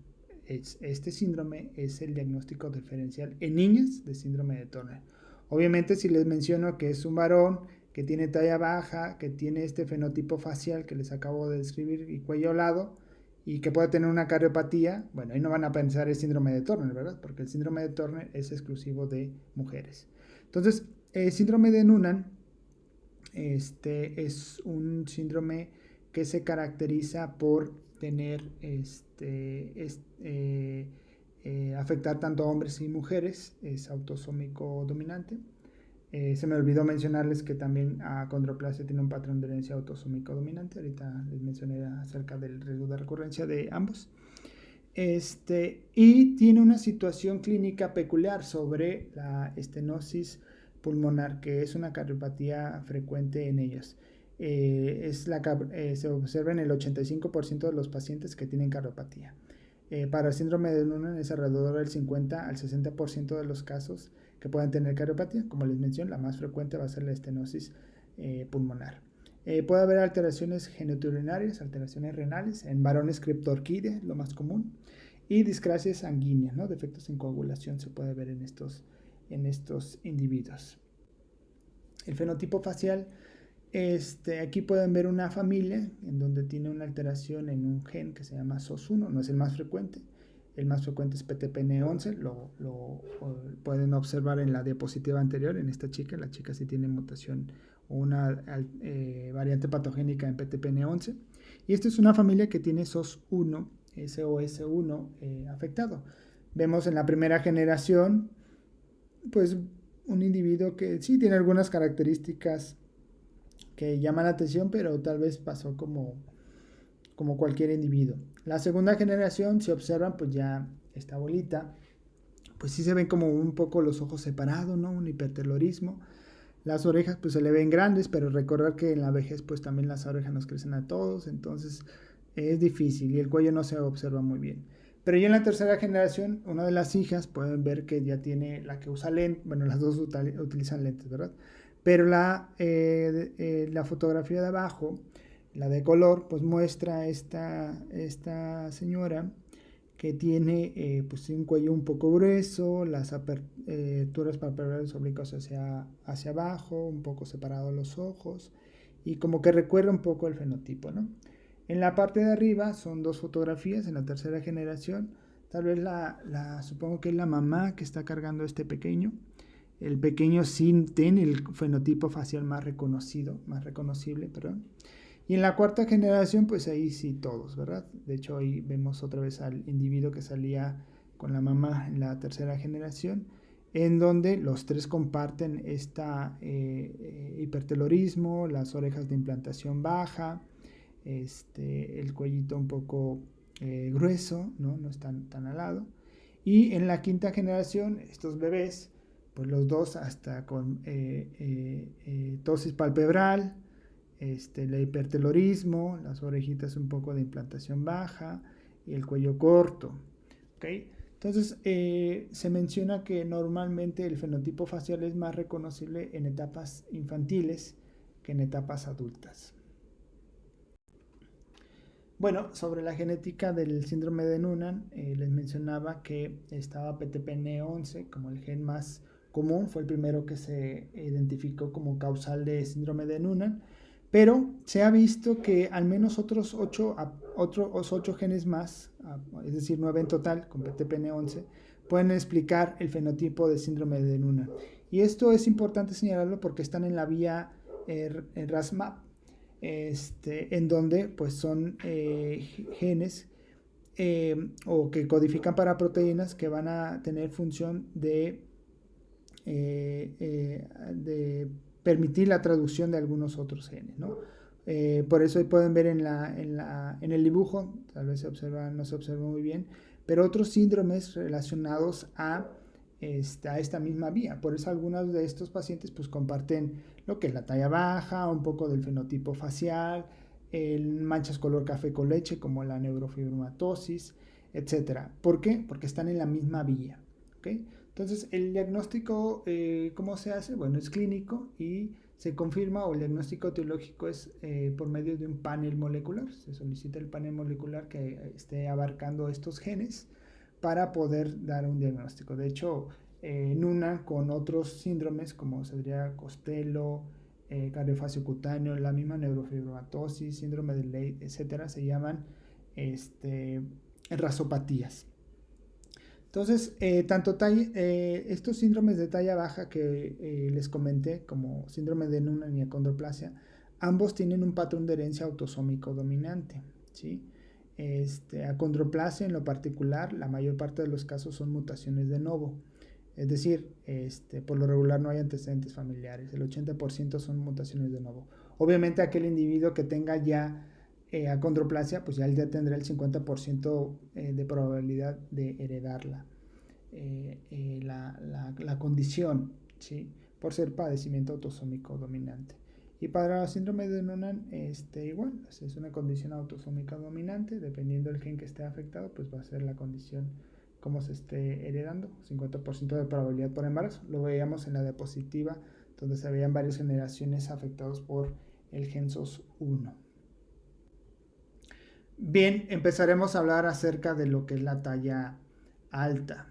Este síndrome es el diagnóstico diferencial en niñas de síndrome de Turner. Obviamente, si les menciono que es un varón que tiene talla baja, que tiene este fenotipo facial que les acabo de describir y cuello alado, y que puede tener una cariopatía, bueno, ahí no van a pensar el síndrome de Turner, ¿verdad? Porque el síndrome de Turner es exclusivo de mujeres. Entonces, el síndrome de Noonan es un síndrome que se caracteriza por tener afectar tanto a hombres y mujeres, es autosómico dominante. Se me olvidó mencionarles que también acondroplasia tiene un patrón de herencia autosómico dominante. Ahorita les mencioné acerca del riesgo de recurrencia de ambos. Y tiene una situación clínica peculiar sobre la estenosis pulmonar, que es una cardiopatía frecuente en ellos. Se observa en el 85% de los pacientes que tienen cardiopatía. Para el síndrome de Noonan es alrededor del 50 al 60% de los casos que pueden tener cardiopatía. Como les mencioné, la más frecuente va a ser la estenosis pulmonar. Puede haber alteraciones genitourinarias, alteraciones renales, en varones criptorquide, lo más común, y discrasia sanguínea, ¿no? Defectos en coagulación se puede ver en estos individuos. El fenotipo facial Aquí pueden ver una familia en donde tiene una alteración en un gen que se llama SOS1, no es el más frecuente. El más frecuente es PTPN11, lo pueden observar en la diapositiva anterior, en esta chica. La chica sí tiene mutación o una variante patogénica en PTPN11. Y esta es una familia que tiene SOS1, SOS1 afectado. Vemos en la primera generación, pues un individuo que sí tiene algunas características que llaman la atención, pero tal vez pasó como cualquier individuo. La segunda generación, si observan, pues ya esta bolita, pues sí se ven como un poco los ojos separados, ¿no? Un hipertelorismo. Las orejas pues se le ven grandes, pero recordar que en la vejez pues también las orejas nos crecen a todos, entonces es difícil y el cuello no se observa muy bien. Pero ya en la tercera generación, una de las hijas pueden ver que ya tiene la que usa lentes, bueno, las dos utilizan lentes, ¿verdad? Pero la fotografía de abajo, la de color, pues muestra esta señora que tiene pues un cuello un poco grueso, las aperturas palpebrales oblicuas hacia abajo, un poco separados los ojos y como que recuerda un poco el fenotipo, ¿no? En la parte de arriba son dos fotografías en la tercera generación. Tal vez supongo que es la mamá que está cargando a este pequeño. El pequeño sí tiene el fenotipo facial más reconocido, más reconocible, perdón. Y en la cuarta generación, pues ahí sí todos, ¿verdad? De hecho, ahí vemos otra vez al individuo que salía con la mamá en la tercera generación, en donde los tres comparten hipertelorismo, las orejas de implantación baja, el cuellito un poco grueso, ¿no? No es tan alado. Y en la quinta generación, estos bebés, pues los dos hasta con tosis palpebral, el hipertelorismo, las orejitas un poco de implantación baja y el cuello corto. ¿Okay? Entonces, se menciona que normalmente el fenotipo facial es más reconocible en etapas infantiles que en etapas adultas. Bueno, sobre la genética del síndrome de Noonan, les mencionaba que estaba PTPN11 como el gen más común, fue el primero que se identificó como causal de síndrome de Noonan, pero se ha visto que al menos otros 8 genes más, es decir, 9 en total con PTPN11, pueden explicar el fenotipo de síndrome de Noonan. Y esto es importante señalarlo porque están en la vía RAS-MAP, en donde pues son genes o que codifican para proteínas que van a tener función de permitir la traducción de algunos otros genes, ¿no? Por eso ahí pueden ver en el dibujo, tal vez no se observa muy bien, pero otros síndromes relacionados a esta misma vía. Por eso algunos de estos pacientes pues comparten lo que es la talla baja, un poco del fenotipo facial, manchas color café con leche como la neurofibromatosis, etcétera. ¿Por qué? Porque están en la misma vía. ¿Okay? Entonces, el diagnóstico, ¿cómo se hace? Bueno, es clínico y se confirma, o el diagnóstico etiológico es por medio de un panel molecular. Se solicita el panel molecular que esté abarcando estos genes para poder dar un diagnóstico. De hecho, Noonan con otros síndromes como sería Costello, cardiofacio cutáneo, la misma neurofibromatosis, síndrome de Leigh, etcétera, se llaman rasopatías. Entonces, estos síndromes de talla baja que les comenté, como síndrome de Noonan y acondroplasia, ambos tienen un patrón de herencia autosómico dominante, ¿sí? Acondroplasia en lo particular, la mayor parte de los casos son mutaciones de novo, es decir, por lo regular no hay antecedentes familiares, el 80% son mutaciones de novo. Obviamente aquel individuo que tenga ya acondroplasia, pues ya tendrá el 50% de probabilidad de heredarla, la condición, ¿sí? Por ser padecimiento autosómico dominante. Y para el síndrome de Noonan, igual, es una condición autosómica dominante, dependiendo del gen que esté afectado, pues va a ser la condición como se esté heredando, 50% de probabilidad por embarazo. Lo veíamos en la diapositiva, donde se veían varias generaciones afectados por el gen SOS1. Bien, empezaremos a hablar acerca de lo que es la talla alta.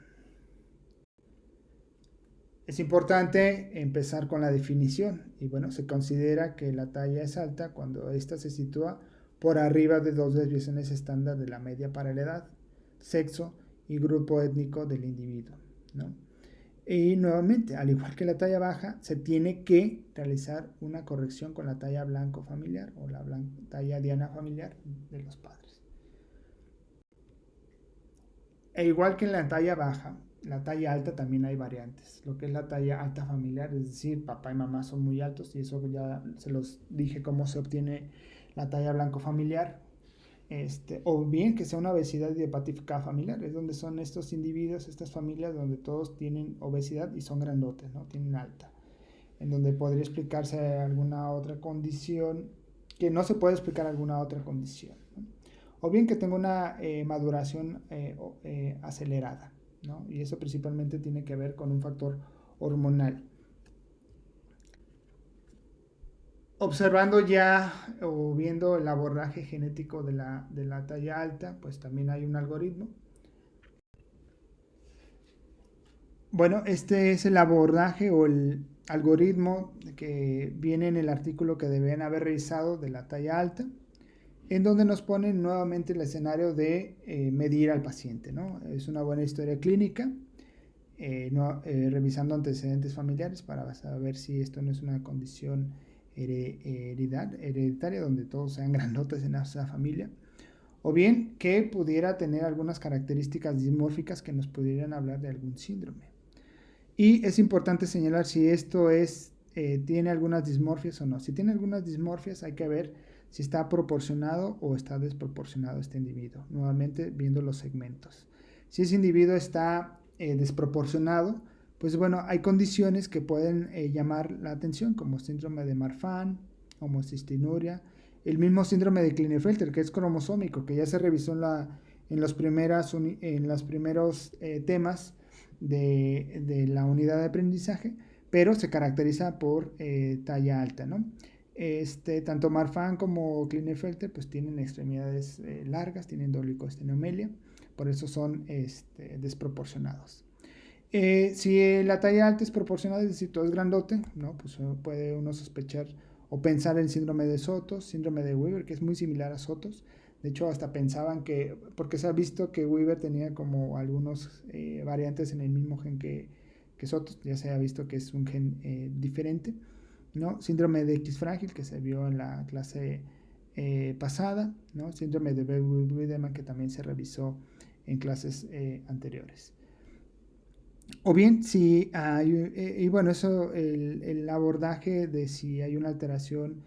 Es importante empezar con la definición y bueno, se considera que la talla es alta cuando ésta se sitúa por arriba de dos desviaciones estándar de la media para la edad, sexo y grupo étnico del individuo, ¿no? Y nuevamente, al igual que la talla baja, se tiene que realizar una corrección con la talla blanco familiar o la talla diana familiar de los padres. E igual que en la talla baja, la talla alta también hay variantes. Lo que es la talla alta familiar, es decir, papá y mamá son muy altos y eso ya se los dije cómo se obtiene la talla blanco familiar. O bien que sea una obesidad idiopática familiar, es donde son estos individuos, estas familias donde todos tienen obesidad y son grandotes, ¿no? Tienen alta. En donde podría explicarse alguna otra condición que no se puede explicar alguna otra condición, ¿no? O bien que tenga una maduración acelerada, ¿no? Y eso principalmente tiene que ver con un factor hormonal. Observando ya o viendo el abordaje genético de la talla alta, pues también hay un algoritmo. Bueno, este es el abordaje o el algoritmo que viene en el artículo que deben haber revisado de la talla alta, en donde nos ponen nuevamente el escenario de medir al paciente, ¿no? Es una buena historia clínica, revisando antecedentes familiares para saber si esto no es una condición hereditaria donde todos sean grandotes en esa familia, o bien que pudiera tener algunas características dismórficas que nos pudieran hablar de algún síndrome. Y es importante señalar si esto tiene algunas dismorfias o no. Si tiene algunas dismorfias hay que ver si está proporcionado o está desproporcionado este individuo. Nuevamente viendo los segmentos. Si ese individuo está desproporcionado, pues bueno, hay condiciones que pueden llamar la atención, como síndrome de Marfan, homocistinuria, el mismo síndrome de Klinefelter, que es cromosómico, que ya se revisó en los primeros temas de la unidad de aprendizaje, pero se caracteriza por talla alta, ¿no? Tanto Marfan como Klinefelter pues tienen extremidades largas, tienen dolicostenomelia, por eso son desproporcionados. Si la talla alta es proporcional, es decir, todo es grandote, ¿no? Pues puede uno sospechar o pensar en síndrome de Sotos, síndrome de Weaver, que es muy similar a Sotos. De hecho, hasta pensaban que, porque se ha visto que Weaver tenía como algunos variantes en el mismo gen que Sotos, ya se ha visto que es un gen diferente, ¿no? Síndrome de X frágil, que se vio en la clase pasada, ¿no? Síndrome de Behr-Wiedemann, que también se revisó en clases anteriores. O bien, si hay, y bueno, eso, el abordaje de si hay una alteración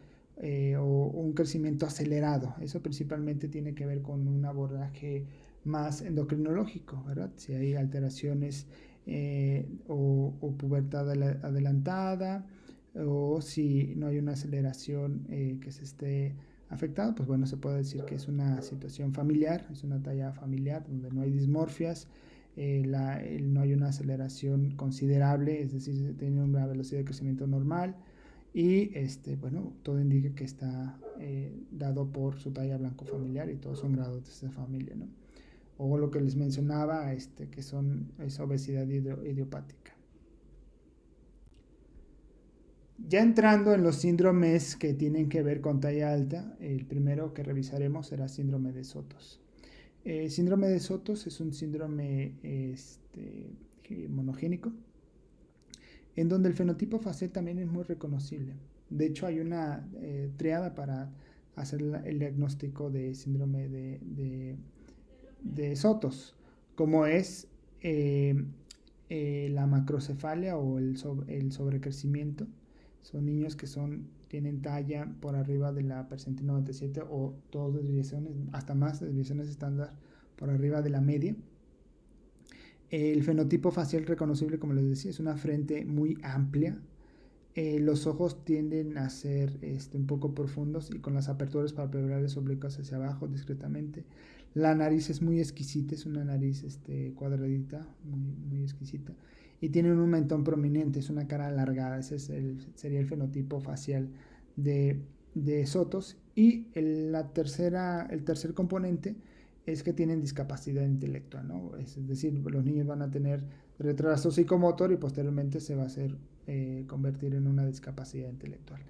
o un crecimiento acelerado, eso principalmente tiene que ver con un abordaje más endocrinológico, ¿verdad? Si hay alteraciones o pubertad adelantada, o si no hay una aceleración que se esté afectado, pues bueno, se puede decir que es una situación familiar, es una talla familiar donde no hay dismorfias, no hay una aceleración considerable, es decir, se tiene una velocidad de crecimiento normal y bueno, todo indica que está dado por su talla blanco familiar y todos son grados de esa familia, ¿no? O lo que les mencionaba, que es obesidad idiopática. Ya entrando en los síndromes que tienen que ver con talla alta, el primero que revisaremos será síndrome de Sotos. Síndrome de Sotos es un síndrome monogénico, en donde el fenotipo facial también es muy reconocible. De hecho, hay una triada para hacer el diagnóstico de síndrome de Sotos, como es la macrocefalia o el sobrecrecimiento. Son niños que tienen talla por arriba de la percentil 97 o dos desviaciones, hasta más desviaciones estándar por arriba de la media. El fenotipo facial reconocible, como les decía, es una frente muy amplia. Los ojos tienden a ser un poco profundos y con las aperturas palpebrales oblicuas hacia abajo discretamente. La nariz es muy exquisita, es una nariz cuadradita, muy, muy exquisita. Y tienen un mentón prominente, es una cara alargada. Ese sería el fenotipo facial de Sotos. Y el tercer componente es que tienen discapacidad intelectual, ¿no? Es decir, los niños van a tener retraso psicomotor y posteriormente se va a hacer convertir en una discapacidad intelectual.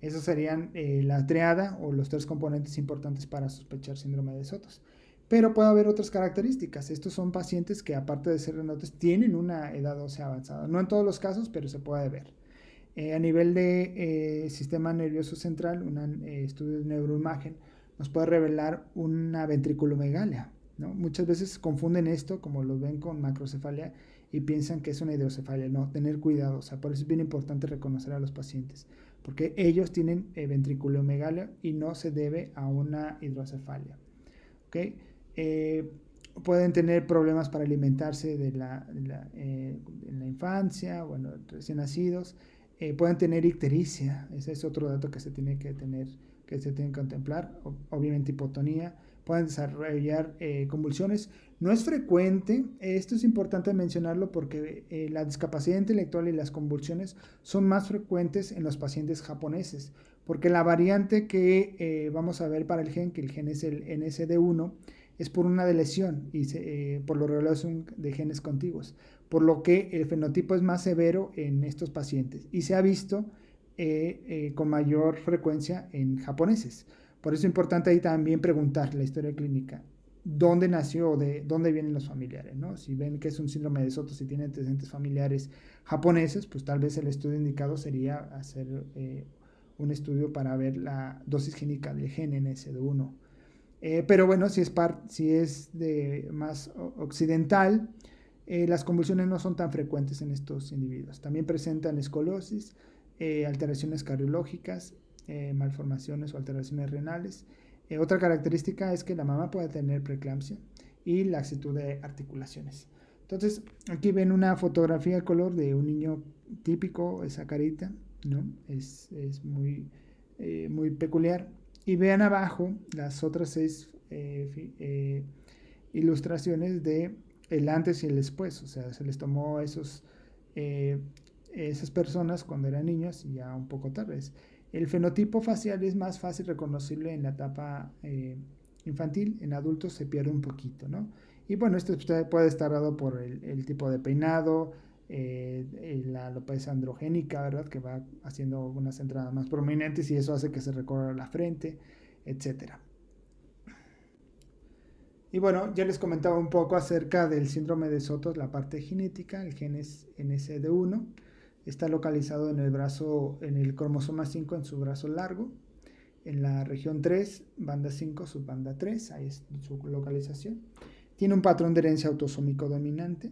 Esos serían la triada o los 3 componentes importantes para sospechar síndrome de Sotos. Pero puede haber otras características. Estos son pacientes que, aparte de ser renotes, tienen una edad ósea avanzada. No en todos los casos, pero se puede ver. A nivel de sistema nervioso central, un estudio de neuroimagen nos puede revelar una ventriculomegalia, ¿no? Muchas veces confunden esto, como lo ven, con macrocefalia y piensan que es una hidrocefalia. No, tener cuidado. O sea, por eso es bien importante reconocer a los pacientes, porque ellos tienen ventriculomegalia y no se debe a una hidrocefalia. ¿Okay? Pueden tener problemas para alimentarse en la infancia, bueno, recién nacidos. Pueden tener ictericia, ese es otro dato que se tiene que tener, que se tiene que contemplar. Obviamente hipotonía. Pueden desarrollar convulsiones. No es frecuente, esto es importante mencionarlo porque la discapacidad intelectual y las convulsiones son más frecuentes en los pacientes japoneses, porque la variante que vamos a ver para el gen, que el gen es el NSD1, es por una lesión y por lo regular son de genes contiguos, por lo que el fenotipo es más severo en estos pacientes y se ha visto con mayor frecuencia en japoneses. Por eso es importante ahí también preguntar la historia clínica. ¿Dónde nació o de dónde vienen los familiares? ¿No? Si ven que es un síndrome de Soto, si tiene antecedentes familiares japoneses, pues tal vez el estudio indicado sería hacer un estudio para ver la dosis génica del gen NSD1. Pero bueno, si es de más occidental, las convulsiones no son tan frecuentes en estos individuos. También presentan escoliosis, alteraciones cardiológicas, malformaciones o alteraciones renales. Otra característica es que la mamá puede tener preeclampsia y laxitud de articulaciones. Entonces, aquí ven una fotografía de color de un niño típico, esa carita, ¿no? Es muy peculiar. Y vean abajo las otras 6 ilustraciones de el antes y el después. O sea, se les tomó esas personas cuando eran niños y ya un poco tarde. El fenotipo facial es más fácil reconocible en la etapa infantil. En adultos se pierde un poquito, ¿no? Y bueno, esto puede estar dado por el tipo de peinado, la alopecia androgénica, ¿verdad? Que va haciendo unas entradas más prominentes y eso hace que se recorra la frente, etcétera. Y bueno, ya les comentaba un poco acerca del síndrome de Sotos, la parte genética. El gen es NSD1, está localizado en el brazo, en el cromosoma 5, en su brazo largo, en la región 3, banda 5, subbanda 3, ahí es su localización. Tiene un patrón de herencia autosómico dominante.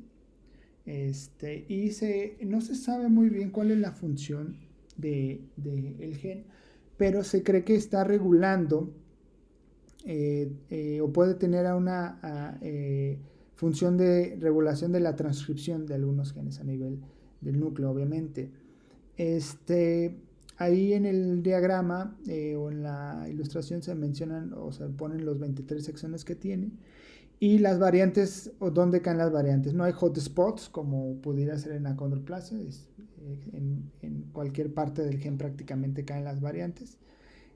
No se sabe muy bien cuál es la función del gen, pero se cree que está regulando o puede tener una función de regulación de la transcripción de algunos genes a nivel del núcleo, obviamente. Ahí en el diagrama o en la ilustración se mencionan o se ponen los 23 exones que tiene y las variantes o dónde caen las variantes. No hay hotspots como pudiera ser en acondroplasia, en cualquier parte del gen prácticamente caen las variantes.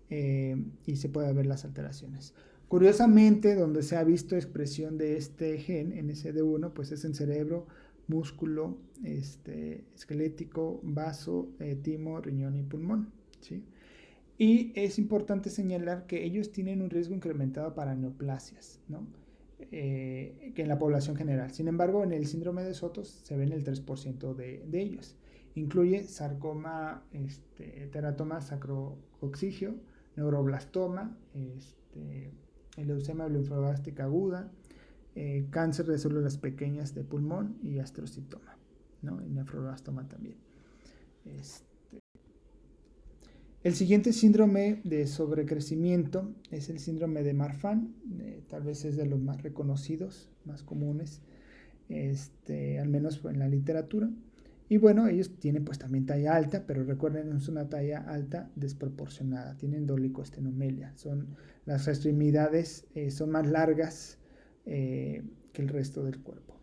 Y se puede ver las alteraciones. Curiosamente, donde se ha visto expresión de este gen, NSD1, pues es en cerebro, músculo, esquelético, vaso, timo, riñón y pulmón, ¿sí? Y es importante señalar que ellos tienen un riesgo incrementado para neoplasias, ¿no? Que en la población general. Sin embargo, en el síndrome de Sotos se ven el 3% de ellos. Incluye sarcoma, teratoma sacrococcigio, neuroblastoma, leucemia linfoblástica aguda, cáncer de células pequeñas de pulmón y astrocitoma, ¿no? Y nefroblastoma también. El siguiente síndrome de sobrecrecimiento es el síndrome de Marfan, tal vez es de los más reconocidos, más comunes, al menos en la literatura. Y bueno, ellos tienen pues también talla alta, pero recuerden, es una talla alta desproporcionada, tienen dolicostenomelia, las extremidades son más largas que el resto del cuerpo.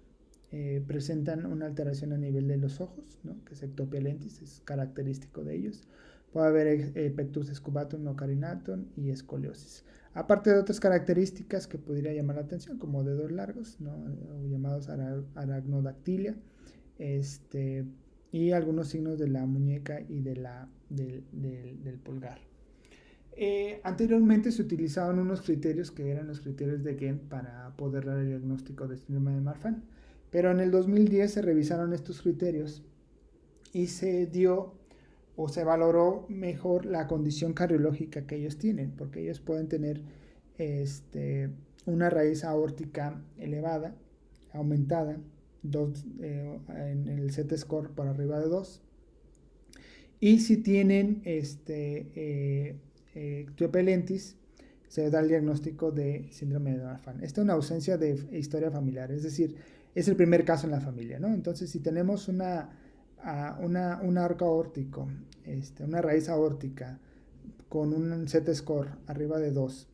Presentan una alteración a nivel de los ojos, ¿no? Que es ectopia lentis, es característico de ellos. Puede haber pectus scubatum no carinatum y escoliosis. aparte de otras características que pudiera llamar la atención, como dedos largos, ¿no? O llamados aragnodactilia, y algunos signos de la muñeca y del pulgar. Anteriormente se utilizaban unos criterios que eran los criterios de Ghent para poder dar el diagnóstico de síndrome de Marfan, pero en el 2010 se revisaron estos criterios y se dio o se valoró mejor la condición cardiológica que ellos tienen, porque ellos pueden tener una raíz aórtica elevada, aumentada, en el Z-score por arriba de 2, y si tienen ectopia lentis, se da el diagnóstico de síndrome de Marfan. Esta es una ausencia de historia familiar, es decir, es el primer caso en la familia, ¿no? Entonces, si tenemos un arco aórtico, una raíz aórtica con un Z-score arriba de 2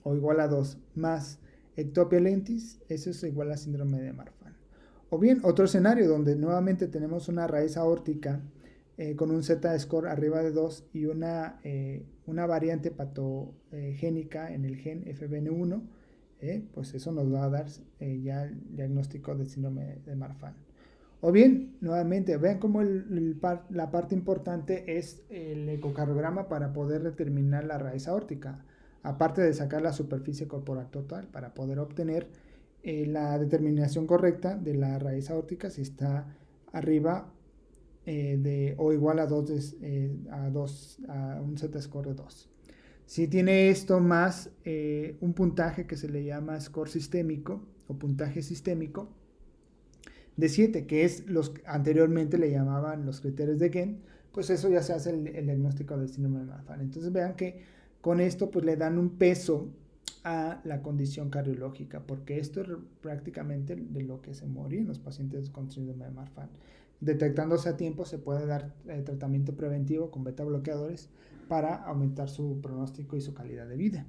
o igual a 2 más ectopia lentis, eso es igual a síndrome de Marfan. O bien, otro escenario donde nuevamente tenemos una raíz aórtica con un Z-score arriba de 2 y una variante patogénica en el gen FBN1, pues eso nos va a dar ya el diagnóstico de síndrome de Marfan. O bien, nuevamente, vean cómo la parte importante es el ecocardiograma para poder determinar la raíz aórtica, aparte de sacar la superficie corporal total para poder obtener la determinación correcta de la raíz aórtica si está arriba o igual a 2, a un Z-score de 2. Si tiene esto más un puntaje que se le llama score sistémico o puntaje sistémico de 7, que es los que anteriormente le llamaban los criterios de Ghent, pues eso ya se hace el diagnóstico del síndrome de Marfan. Entonces vean que con esto pues le dan un peso a la condición cardiológica, porque esto es prácticamente de lo que se morían los pacientes con síndrome de Marfan. Detectándose a tiempo se puede dar tratamiento preventivo con beta bloqueadores para aumentar su pronóstico y su calidad de vida.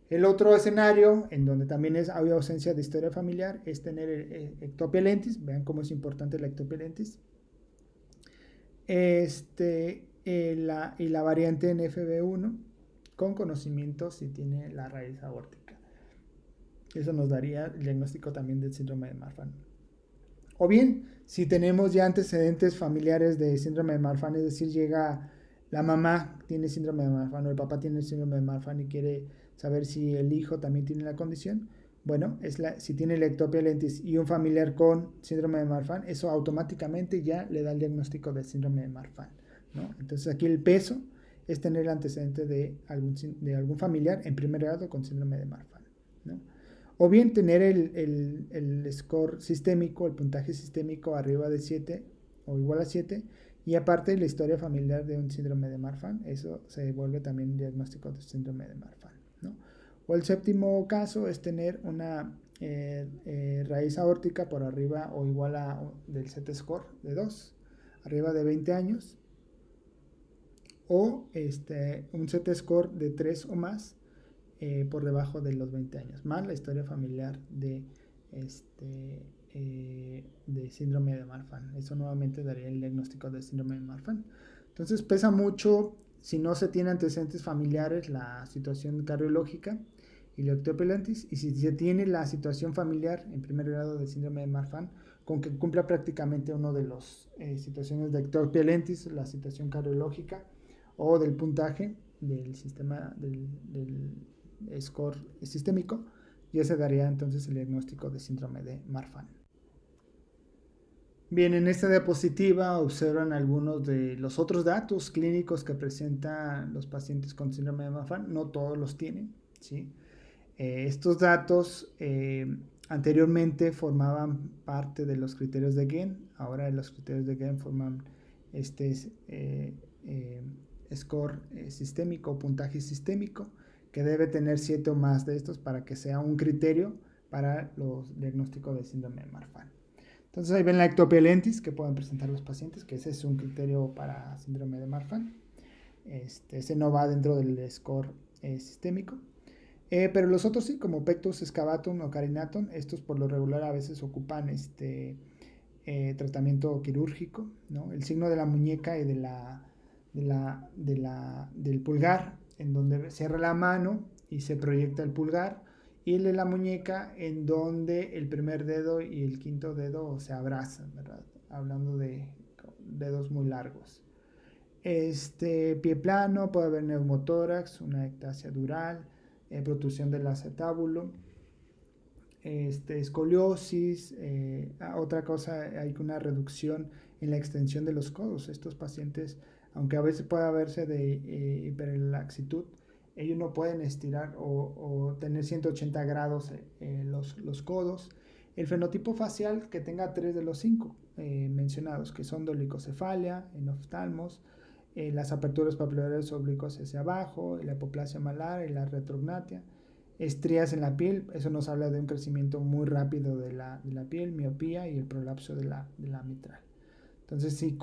El otro escenario, en donde también hay ausencia de historia familiar, es tener ectopia lentis. Vean cómo es importante la ectopia lentis. Y la variante en FB1 con conocimiento si tiene la raíz aórtica. Eso nos daría el diagnóstico también del síndrome de Marfan. O bien, si tenemos ya antecedentes familiares de síndrome de Marfan, es decir, llega la mamá tiene síndrome de Marfan o el papá tiene síndrome de Marfan y quiere saber si el hijo también tiene la condición, bueno, si tiene la ectopia lentis y un familiar con síndrome de Marfan, eso automáticamente ya le da el diagnóstico de síndrome de Marfan, ¿no? Entonces aquí el peso es tener el antecedente de algún familiar en primer grado con síndrome de Marfan, ¿no? O bien tener el score sistémico, el puntaje sistémico arriba de 7 o igual a 7, y aparte la historia familiar de un síndrome de Marfan, eso se vuelve también un diagnóstico de síndrome de Marfan, ¿no? O el séptimo caso es tener una raíz aórtica por arriba o igual a del Z-score de 2, arriba de 20 años, o un Z-score de 3 o más por debajo de los 20 años, más la historia familiar de síndrome de Marfan. Eso nuevamente daría el diagnóstico de síndrome de Marfan. Entonces pesa mucho, si no se tiene antecedentes familiares, la situación cardiológica y la ectopia lentis, y si se tiene la situación familiar en primer grado de síndrome de Marfan, con que cumpla prácticamente uno de las situaciones de ectopia lentis, la situación cardiológica o del puntaje del sistema del score sistémico, ya se daría entonces el diagnóstico de síndrome de Marfan. Bien, en esta diapositiva observan algunos de los otros datos clínicos que presentan los pacientes con síndrome de Marfan. No todos los tienen, ¿sí? Estos datos anteriormente formaban parte de los criterios de Ghent. Ahora los criterios de Ghent forman score sistémico o puntaje sistémico, que debe tener 7 o más de estos para que sea un criterio para los diagnósticos de síndrome de Marfan. Entonces ahí ven la ectopia lentis que pueden presentar los pacientes, que ese es un criterio para síndrome de Marfan. Ese no va dentro del score sistémico. Pero los otros sí, como pectus excavatum o carinatum, estos por lo regular a veces ocupan tratamiento quirúrgico, ¿no? El signo de la muñeca y del pulgar, en donde cierra la mano y se proyecta el pulgar, y el de la muñeca en donde el primer dedo y el quinto dedo se abrazan, ¿verdad? Hablando de dedos muy largos. Pie plano, puede haber neumotórax, una ectasia dural, protrusión del acetábulo, escoliosis, otra cosa, hay una reducción en la extensión de los codos. Estos pacientes, aunque a veces pueda verse de hiperlaxitud, ellos no pueden estirar o tener 180 grados los codos. El fenotipo facial que tenga 3 de los 5 mencionados, que son dolicocefalia, enoftalmos, las aperturas papilares oblicuas hacia abajo, la hipoplasia malar y la retrognatia, estrías en la piel, eso nos habla de un crecimiento muy rápido de la piel, miopía y el prolapso de la mitral. Entonces, si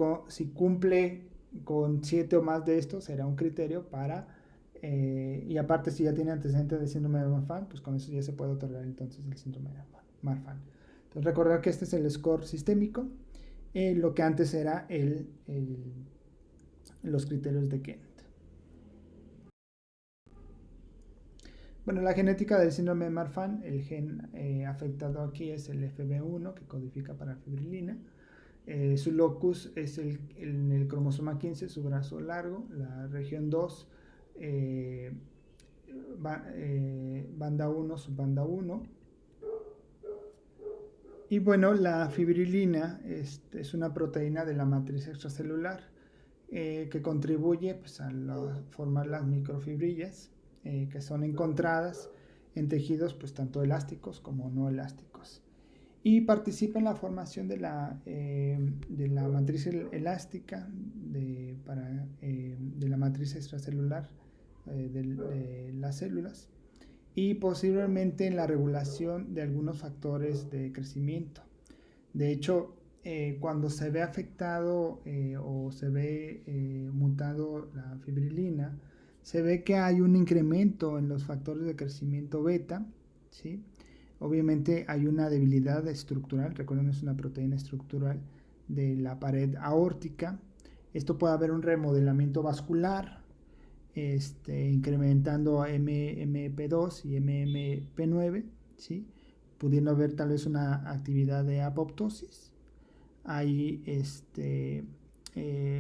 cumple con 7 o más de estos, será un criterio para, y aparte si ya tiene antecedentes de síndrome de Marfan, pues con eso ya se puede otorgar entonces el síndrome de Marfan. Entonces, recordar que este es el score sistémico, lo que antes era los criterios de Kent. Bueno, la genética del síndrome de Marfan, el gen afectado aquí es el FB1, que codifica para fibrilina. Su locus es en el cromosoma 15, su brazo largo. La región 2, banda 1, subbanda 1. Y bueno, la fibrilina es una proteína de la matriz extracelular que contribuye pues, a formar las microfibrillas que son encontradas en tejidos pues tanto elásticos como no elásticos, y participa en la formación de la matriz elástica de la matriz extracelular de las células, y posiblemente en la regulación de algunos factores de crecimiento. De hecho, cuando se ve afectado o se ve mutado la fibrilina, se ve que hay un incremento en los factores de crecimiento beta, ¿sí? Obviamente hay una debilidad estructural, recuerden, es una proteína estructural de la pared aórtica. Esto puede haber un remodelamiento vascular, incrementando MMP2 y MMP9, ¿sí? Pudiendo haber tal vez una actividad de apoptosis. Hay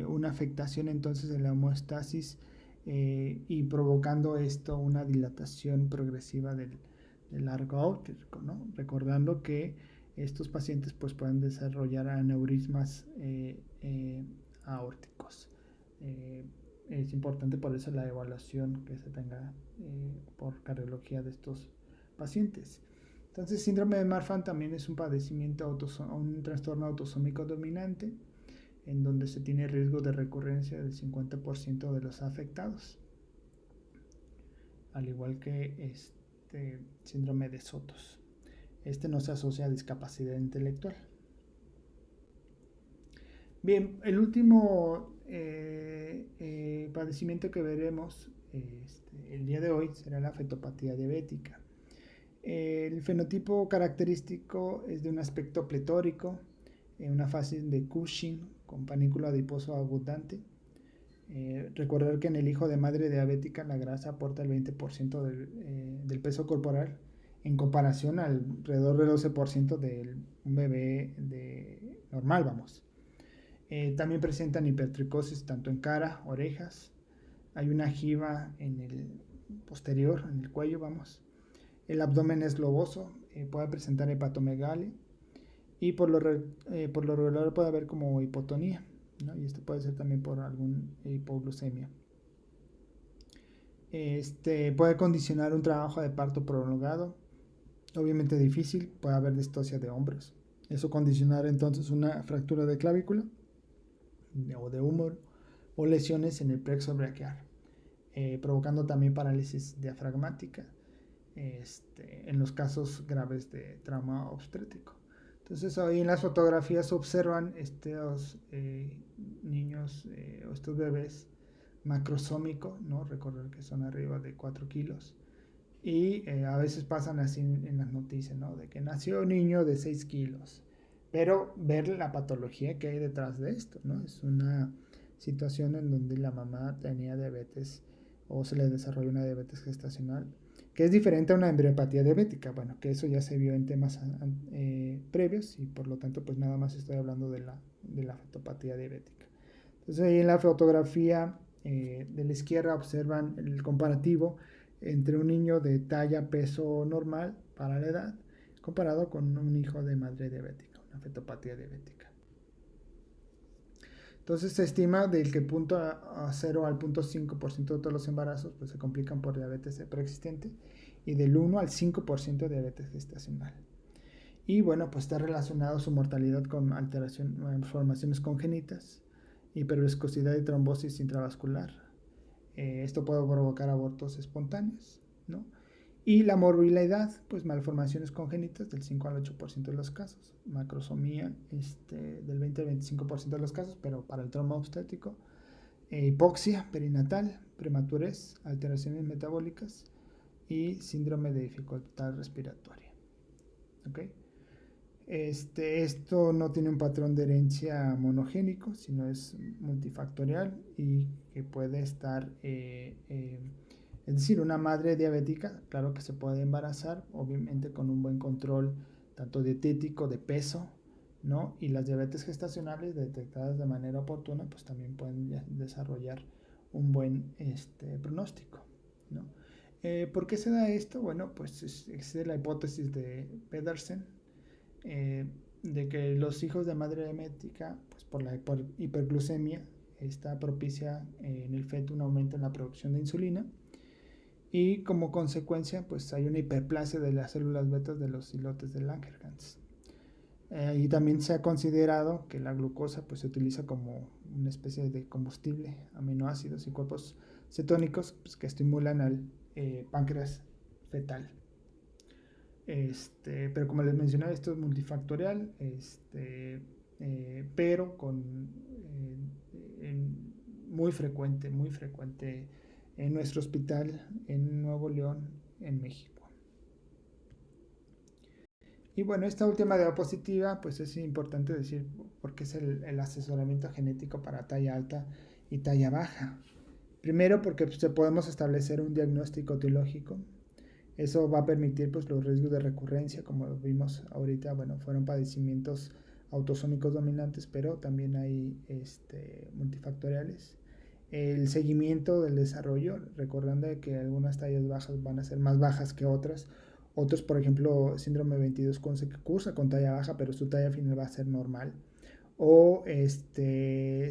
una afectación entonces de la homeostasis y provocando esto una dilatación progresiva del arco aórtico, ¿no? Recordando que estos pacientes pues pueden desarrollar aneurismas aórticos. Es importante por eso la evaluación que se tenga por cardiología de estos pacientes. Entonces, síndrome de Marfan también es un padecimiento, un trastorno autosómico dominante, en donde se tiene riesgo de recurrencia del 50% de los afectados, al igual que síndrome de Sotos. No se asocia a discapacidad intelectual. Bien, el último padecimiento que veremos el día de hoy será la fetopatía diabética. El fenotipo característico es de un aspecto pletórico, una fase de Cushing con panículo adiposo abundante. Recordar que en el hijo de madre diabética la grasa aporta el 20% del peso corporal, en comparación al alrededor del 12% de un bebé normal, vamos. También presentan hipertricosis tanto en cara, orejas. Hay una jiba en el posterior, en el cuello, vamos. El abdomen es globoso, puede presentar hepatomegalia y por lo regular puede haber como hipotonía, ¿no? Y esto puede ser también por algún hipoglucemia. Puede condicionar un trabajo de parto prolongado, obviamente difícil, puede haber distocia de hombros. Eso condicionar entonces una fractura de clavícula o de húmero o lesiones en el plexo braquial, provocando también parálisis diafragmática en los casos graves de trauma obstétrico. Entonces ahí en las fotografías se observan estos niños o estos bebés macrosómicos, ¿no? Recordar que son arriba de 4 kilos. Y a veces pasan así en las noticias, ¿no? De que nació un niño de 6 kilos. Pero ver la patología que hay detrás de esto, ¿no? Es una situación en donde la mamá tenía diabetes o se le desarrolló una diabetes gestacional que es diferente a una embriopatía diabética. Bueno, que eso ya se vio en temas previos y por lo tanto pues nada más estoy hablando de la fetopatía diabética. Entonces ahí en la fotografía de la izquierda observan el comparativo entre un niño de talla peso normal para la edad comparado con un hijo de madre diabética, una fetopatía diabética. Entonces se estima del que punto a 0 al punto 5% de todos los embarazos pues, se complican por diabetes preexistente y del 1 al 5% de diabetes gestacional. Y bueno, pues está relacionado su mortalidad con malformaciones congénitas, hiperviscosidad y trombosis intravascular. Esto puede provocar abortos espontáneos, ¿no? Y la morbilidad, pues malformaciones congénitas del 5 al 8% de los casos, macrosomía del 20 al 25% de los casos, pero para el trauma obstétrico, hipoxia perinatal, prematurez, alteraciones metabólicas y síndrome de dificultad respiratoria. ¿Okay? Esto no tiene un patrón de herencia monogénico, sino es multifactorial y que puede estar, es decir, una madre diabética, claro que se puede embarazar, obviamente con un buen control tanto dietético, de peso, ¿no? Y las diabetes gestacionales detectadas de manera oportuna, pues también pueden desarrollar un buen pronóstico, ¿no? ¿Por qué se da esto? Bueno, pues existe la hipótesis de Pedersen, de que los hijos de madre diabética, pues por la hiperglucemia, está propicia en el feto un aumento en la producción de insulina y como consecuencia pues hay una hiperplasia de las células betas de los islotes de Langerhans. Y también se ha considerado que la glucosa pues, se utiliza como una especie de combustible, aminoácidos y cuerpos cetónicos pues, que estimulan al páncreas fetal. Pero como les mencioné, esto es multifactorial, pero muy frecuente en nuestro hospital en Nuevo León, en México. Y bueno, esta última diapositiva, pues es importante decir porque es el asesoramiento genético para talla alta y talla baja. Primero porque pues, podemos establecer un diagnóstico etiológico. Eso va a permitir pues, los riesgos de recurrencia, como vimos ahorita, bueno, fueron padecimientos autosómicos dominantes, pero también hay multifactoriales. El seguimiento del desarrollo, recordando que algunas tallas bajas van a ser más bajas que otras. Otros, por ejemplo, síndrome 22 con se cursa con talla baja, pero su talla final va a ser normal. O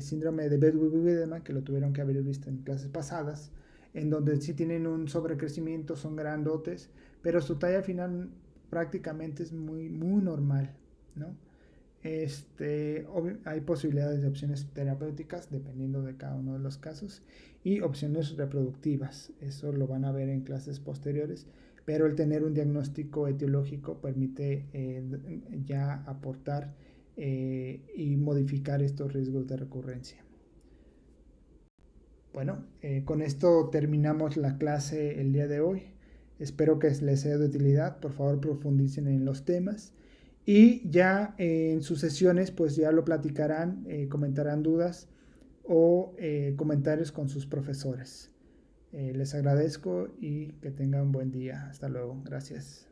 síndrome de Bedwill-Wiedemann, que lo tuvieron que haber visto en clases pasadas, en donde sí tienen un sobrecrecimiento, son grandotes, pero su talla final prácticamente es muy, muy normal, ¿no? Hay posibilidades de opciones terapéuticas dependiendo de cada uno de los casos y opciones reproductivas, eso lo van a ver en clases posteriores, pero el tener un diagnóstico etiológico permite ya aportar y modificar estos riesgos de recurrencia. Bueno, con esto terminamos la clase el día de hoy. Espero que les sea de utilidad. Por favor, profundicen en los temas. Y ya en sus sesiones, pues ya lo platicarán, comentarán dudas o comentarios con sus profesores. Les agradezco y que tengan un buen día. Hasta luego. Gracias.